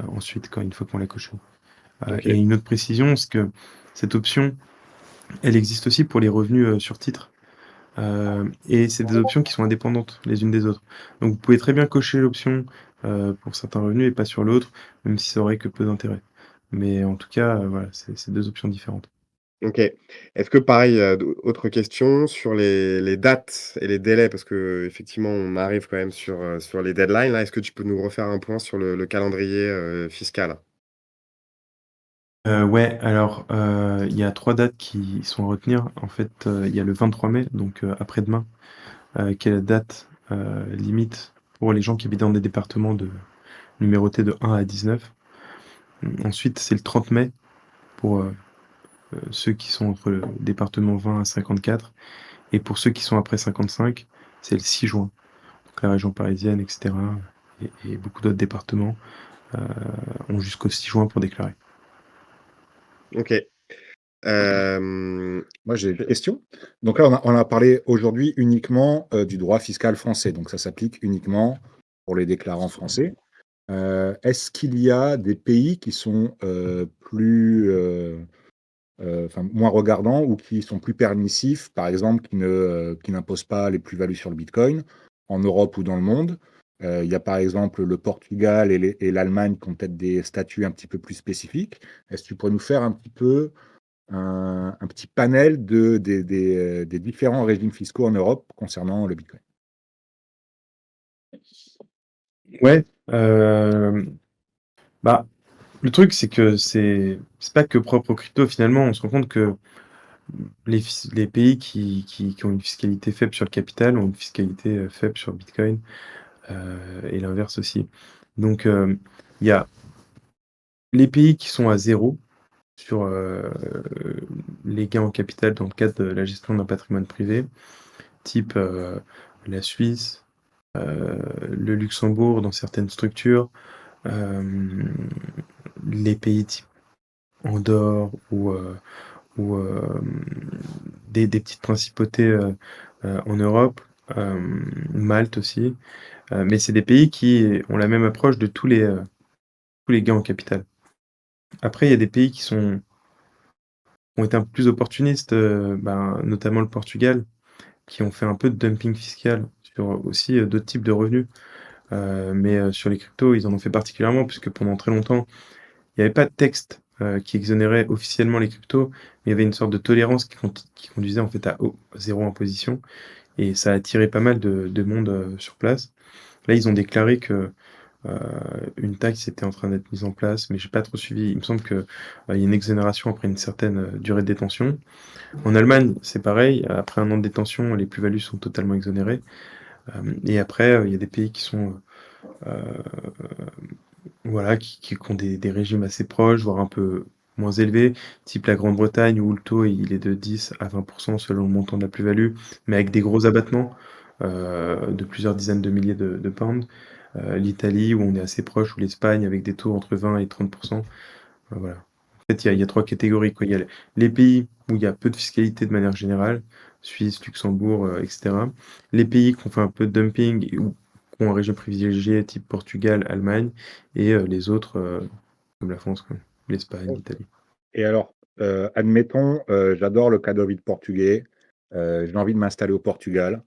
ensuite une fois qu'on l'a coché. Ok. Et une autre précision, c'est que cette option, elle existe aussi pour les revenus, sur titre. Et c'est des options qui sont indépendantes les unes des autres. Donc vous pouvez très bien cocher l'option, pour certains revenus et pas sur l'autre, même si ça aurait que peu d'intérêt. Mais en tout cas, voilà, c'est 2 options différentes. OK. Est-ce que pareil, autre question sur les dates et les délais? Parce qu'effectivement, on arrive quand même sur les deadlines là. Est-ce que tu peux nous refaire un point sur le calendrier, fiscal? Ouais, alors, il y a 3 dates qui sont à retenir. En fait, il y a le 23 mai, donc après-demain, qui est la date, limite pour les gens qui habitent dans des départements numérotés de 1 à 19. Ensuite, c'est le 30 mai pour, ceux qui sont entre le département 20 à 54 et pour ceux qui sont après 55, c'est le 6 juin. Donc la région parisienne et cetera et beaucoup d'autres départements, heu, ont jusqu'au 6 juin pour déclarer. OK. Hem, Moi, j'ai une question. Donc là, on a parlé aujourd'hui uniquement du droit fiscal français. Donc ça s'applique uniquement pour les déclarants français. Est-ce qu'il y a des pays qui sont enfin, moins regardants ou qui sont plus permissifs, par exemple, qui n'imposent pas les plus-values sur le Bitcoin en Europe ou dans le monde? Il y a par exemple le Portugal et l'Allemagne qui ont peut-être des statuts un petit peu plus spécifiques. Est-ce que tu pourrais nous faire un petit peu un petit panel des différents régimes fiscaux en Europe concernant le Bitcoin? Ouais, bah, le truc, c'est que c'est pas que propre aux cryptos, finalement. On se rend compte que les pays qui ont une fiscalité faible sur le capital ont une fiscalité, faible sur le bitcoin, et l'inverse aussi. Donc, il y a les pays qui sont à zéro sur, les gains en capital dans le cadre de la gestion d'un patrimoine privé, type, la Suisse, le Luxembourg dans certaines structures, hem, les pays type Andorre ou des petites principautés en Europe, Malte aussi. Mais c'est des pays qui ont la même approche de tous les gains en capital. Après, il y a des pays ont été un peu plus opportunistes, ben, notamment le Portugal, qui ont fait un peu de dumping fiscal sur aussi d'autres types de revenus. Mais sur les cryptos, ils en ont fait particulièrement, puisque pendant très longtemps, il n'y avait pas de texte qui exonérait officiellement les cryptos, mais il y avait une sorte de tolérance qui conduisait en fait à zéro imposition, et ça a attiré pas mal de monde sur place. Là, ils ont déclaré que une taxe était en train d'être mise en place, mais j'ai pas trop suivi. Il me semble que il y a une exonération après une certaine durée de détention. En Allemagne, c'est pareil. Après un an de détention, les plus-values sont totalement exonérées. Et après, il y a des pays qui sont voilà, qui ont des régimes assez proches, voire un peu moins élevés, type la Grande-Bretagne où le taux il est de 10 à 20 selon le montant de la plus-value, mais avec des gros abattements de plusieurs dizaines de milliers de pounds. L'Italie où on est assez proche, ou l'Espagne avec des taux entre 20 et 30 voilà. En fait, il y a 3 catégories, quoi. Il y a les pays où il y a peu de fiscalité de manière générale, Suisse, Luxembourg, et cetera. Les pays qui ont fait un peu de dumping ou qui ont un régime privilégié type Portugal, Allemagne et les autres, comme la France, quoi, l'Espagne, l'Italie. Et alors, admettons, j'adore le cadeau de portugais, j'ai envie de m'installer au Portugal,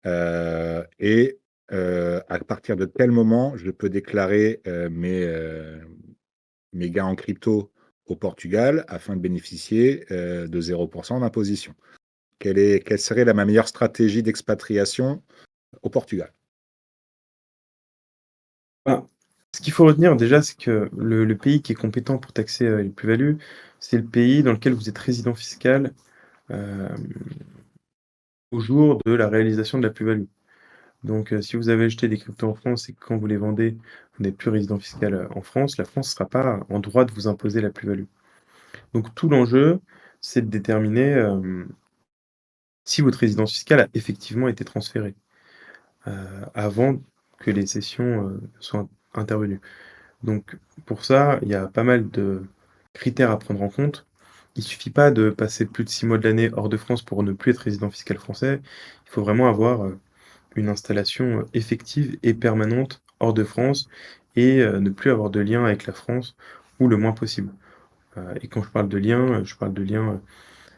et à partir de quel moment je peux déclarer, mes gains en crypto au Portugal afin de bénéficier, de 0 d'imposition? Quelle serait ma meilleure stratégie d'expatriation au Portugal? Ben, ce qu'il faut retenir déjà, c'est que le pays qui est compétent pour taxer, les plus-values, c'est le pays dans lequel vous êtes résident fiscal, hem, au jour de la réalisation de la plus-value. Donc, si vous avez acheté des cryptos en France et que quand vous les vendez, vous n'êtes plus résident fiscal, en France, la France ne sera pas en droit de vous imposer la plus-value. Donc tout l'enjeu, c'est de déterminer, si votre résidence fiscale a effectivement été transférée, heu, avant que les cessions, soient intervenues. Donc pour ça, il y a pas mal de critères à prendre en compte. Il suffit pas de passer plus de 6 mois de l'année hors de France pour ne plus être résident fiscal français. Il faut vraiment avoir, une installation, effective et permanente hors de France et ne plus avoir de lien avec la France ou le moins possible. Et quand je parle de lien, je parle de liens,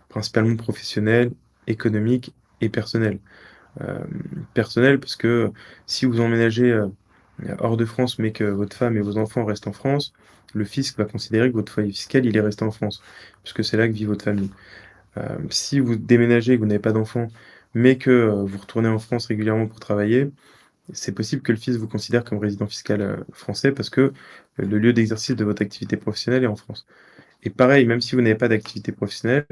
principalement professionnels, économiques et personnels. Personnels parce que si vous emménagez, hors de France, mais que votre femme et vos enfants restent en France, le fisc va considérer que votre foyer fiscal, il est resté en France, puisque c'est là que vit votre famille. Si vous déménagez et que vous n'avez pas d'enfants, mais que, vous retournez en France régulièrement pour travailler, c'est possible que le fisc vous considère comme résident fiscal, français parce que le lieu d'exercice de votre activité professionnelle est en France. Et pareil, même si vous n'avez pas d'activité professionnelle,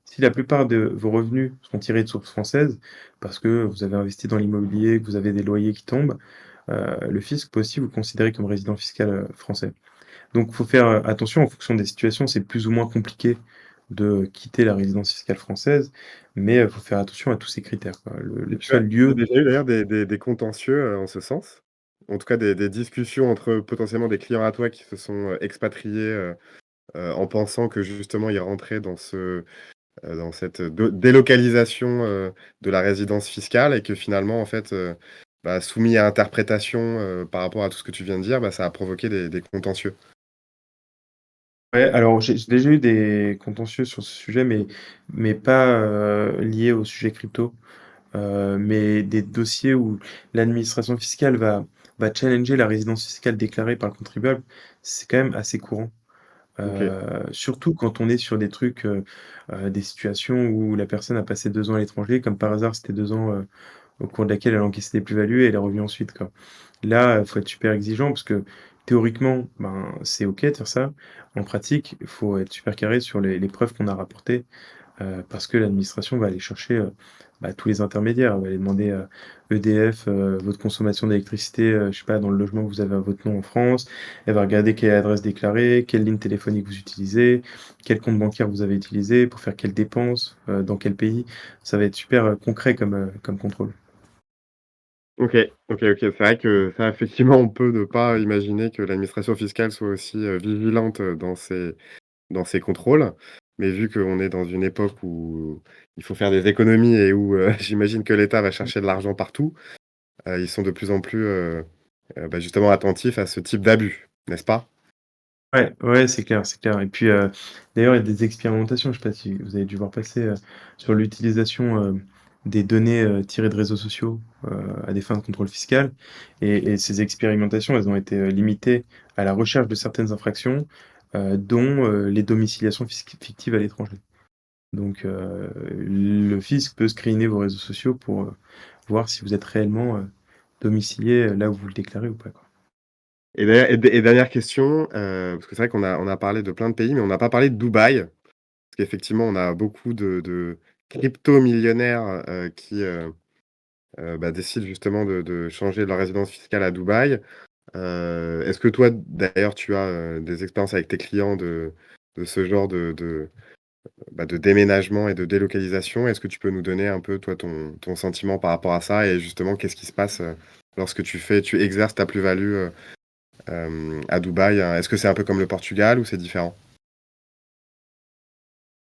si la plupart de vos revenus sont tirés de sources françaises, parce que vous avez investi dans l'immobilier, que vous avez des loyers qui tombent, le fisc peut aussi vous considérer comme résident fiscal, français. Donc il faut faire, attention en fonction des situations, c'est plus ou moins compliqué de quitter la résidence fiscale française, mais il faut faire attention à tous ces critères, quoi. Et Le seul tu as lieu déjà eu d'ailleurs des contentieux, en ce sens? En tout cas des discussions entre potentiellement des clients à toi qui se sont, expatriés, en pensant que justement ils rentraient dans cette délocalisation, de la résidence fiscale et que finalement en fait, bah, soumis à interprétation, par rapport à tout ce que tu viens de dire, bah, ça a provoqué des contentieux. ouais, alors j'ai déjà eu des contentieux sur ce sujet, mais pas, liés au sujet crypto, mais des dossiers où l'administration fiscale va challenger la résidence fiscale déclarée par le contribuable, c'est quand même assez courant. OK. Surtout quand on est sur des trucs, des situations où la personne a passé 2 ans à l'étranger, comme par hasard, c'était 2 ans, au cours de laquelle elle a encaissé des plus-values et elle est revenue ensuite, quoi. Là, il faut être super exigeant parce que théoriquement, ben, c'est OK de faire ça. En pratique, il faut être super carré sur les preuves qu'on a rapportées, parce que l'administration va aller chercher, bah, tous les intermédiaires. Elle va aller demander à EDF, votre consommation d'électricité, je sais pas, dans le logement que vous avez à votre nom en France. Elle va regarder quelle adresse déclarée, quelle ligne téléphonique vous utilisez, quel compte bancaire vous avez utilisé, pour faire quelles dépenses, dans quel pays. Ça va être super, concret comme contrôle. OK, OK, OK. C'est vrai que ça, effectivement, on peut ne pas imaginer que l'administration fiscale soit aussi, vigilante, dans ses contrôles. Mais vu qu'on est dans une époque où il faut faire des économies et où, j'imagine que l'État va chercher de l'argent partout, ils sont de plus en plus, bah, justement attentifs à ce type d'abus, n'est-ce pas? Ouais, ouais, c'est clair, c'est clair et puis, d'ailleurs, il y a des expérimentations, je sais pas si vous avez dû voir passer, sur l'utilisation, des données, tirées de réseaux sociaux, à des fins de contrôle fiscal et ces expérimentations, elles ont été, limitées à la recherche de certaines infractions, dont, les domiciliations fictives à l'étranger. Donc, le fisc peut screener vos réseaux sociaux pour, voir si vous êtes réellement, domicilié, là où vous le déclarez ou pas, quoi. Et dernière question, parce que c'est vrai qu'on a parlé de plein de pays, mais on n'a pas parlé de Dubaï. Parce qu'effectivement, on a beaucoup de crypto-millionnaires, qui, bah, décident justement de changer leur résidence fiscale à Dubaï. Est-ce que toi, d'ailleurs, tu as, des expériences avec tes clients de ce genre bah, de déménagement et de délocalisation? Est-ce que tu peux nous donner un peu, toi, ton sentiment par rapport à ça et justement, qu'est-ce qui se passe, lorsque tu exerces ta plus-value, à Dubaï, hein? Est-ce que c'est un peu comme le Portugal ou c'est différent?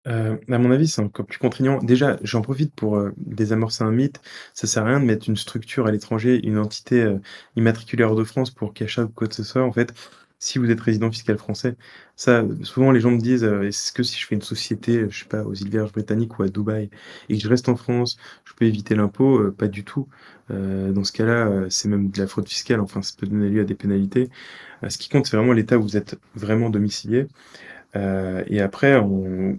À mon avis, c'est encore plus contraignant. Déjà, j'en profite pour, désamorcer un mythe. Ça sert à rien de mettre une structure à l'étranger, une entité, immatriculée hors de France pour Cacha ou quoi que ce soit, en fait, si vous êtes résident fiscal français. Ça, souvent les gens me disent, «Est-ce que si je fais une société, je sais pas, aux îles Vierges britanniques ou à Dubaï et que je reste en France, je peux éviter l'impôt?» Pas du tout. Dans ce cas-là, c'est même de la fraude fiscale, enfin, ça peut donner lieu à des pénalités. Ce qui compte, c'est vraiment l'État où vous êtes vraiment domicilié. Et après on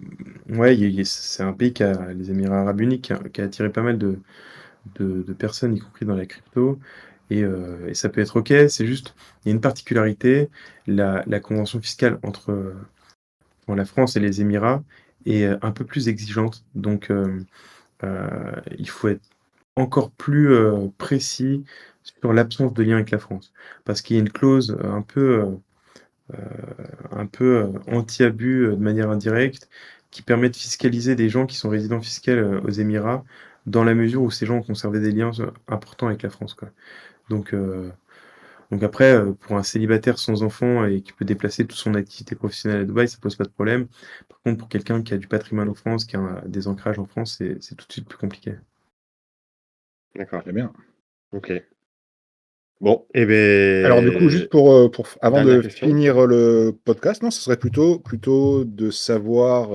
ouais, il y a c'est un pays qui a les Émirats arabes unis qui a attiré pas mal de personnes, y compris dans la crypto et ça peut être OK. C'est juste, il y a une particularité, la convention fiscale entre, bon, la France et les Émirats est, un peu plus exigeante. Donc il faut être encore plus, précis sur l'absence de lien avec la France. Parce qu'il y a une clause, heu, anti-abus, de manière indirecte, qui permet de fiscaliser des gens qui sont résidents fiscaux, aux Émirats, dans la mesure où ces gens ont conservé des liens, importants avec la France, quoi. Donc heu, donc après, pour un célibataire sans enfant et qui peut déplacer toute son activité professionnelle à Dubaï, ça pose pas de problème. Par contre, pour quelqu'un qui a du patrimoine en France, qui a des ancrages en France, c'est tout de suite plus compliqué. D'accord, Très bien. OK. Bon et Alors du coup, beh, juste pour avant dernière de question. finir le podcast, non, ce serait plutôt de savoir,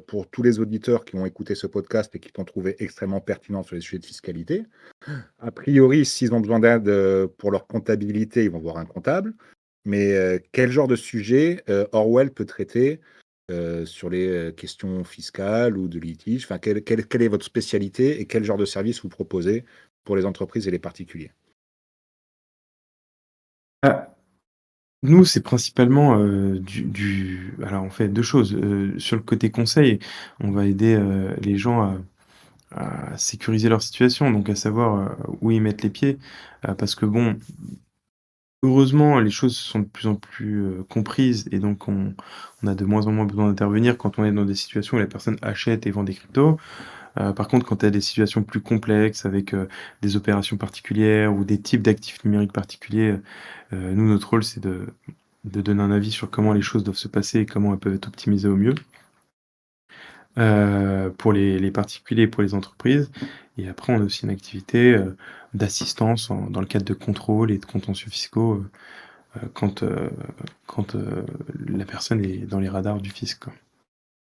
pour tous les auditeurs qui ont écouté ce podcast et qui t'ont trouvé extrêmement pertinent sur les sujets de fiscalité. A priori, s'ils ont besoin d'aide, pour leur comptabilité, ils vont voir un comptable. Mais, quel genre de sujet, Orwell peut traiter, sur les, questions fiscales ou de litige? Enfin, quelle est votre spécialité et quel genre de service vous proposez pour les entreprises et les particuliers? Ah, nous, c'est principalement, du alors on fait 2 choses, sur le côté conseil, on va aider, les gens à sécuriser leur situation, donc à savoir, où ils mettent les pieds. Parce que bon, heureusement, les choses sont de plus en plus, comprises et donc on a de moins en moins besoin d'intervenir quand on est dans des situations où la personne achète et vend des cryptos. Par contre, quand tu as des situations plus complexes avec, des opérations particulières ou des types d'actifs numériques particuliers, nous, notre rôle, c'est de donner un avis sur comment les choses doivent se passer et comment elles peuvent être optimisées au mieux. Pour les particuliers et pour les entreprises et après on a aussi une activité, d'assistance dans le cadre de contrôles et de contentieux fiscaux, quand, la personne est dans les radars du fisc, quoi.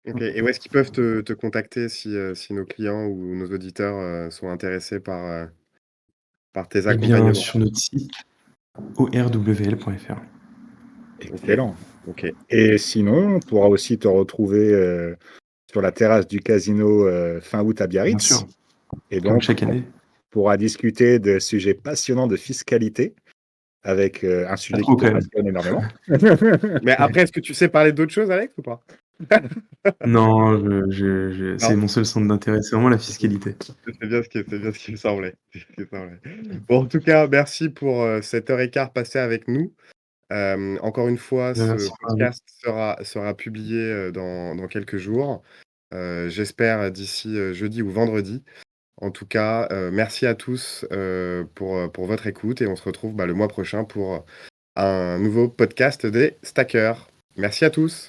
OK et où est-ce qu'ils peuvent te contacter si nos clients ou nos auditeurs, sont intéressés par tes Eh bien, accompagnements? sur notre site orwl.fr. OK, Excellent. OK. Et sinon, on pourra aussi te retrouver, sur la terrasse du casino, fin août à Bien Biarritz sûr, et comme donc chaque année. pourra discuter de sujets passionnants de fiscalité avec un sujet trop, qui te quand même. passionne énormément. Mais après, est-ce que tu sais parler d'autres choses, Alex, ou pas? Non, c'est Non? mon seul centre d'intérêt, c'est vraiment la fiscalité. C'est bien ce qui me semblait. C'est ce qui me semblait. Bon, en tout cas, merci pour cette heure et quart passée avec nous. Encore une fois, ce Merci à vous. podcast sera publié dans quelques jours. J'espère d'ici jeudi ou vendredi. En tout cas, merci à tous pour votre écoute et on se retrouve le mois prochain pour un nouveau podcast des Stackers. Merci à tous.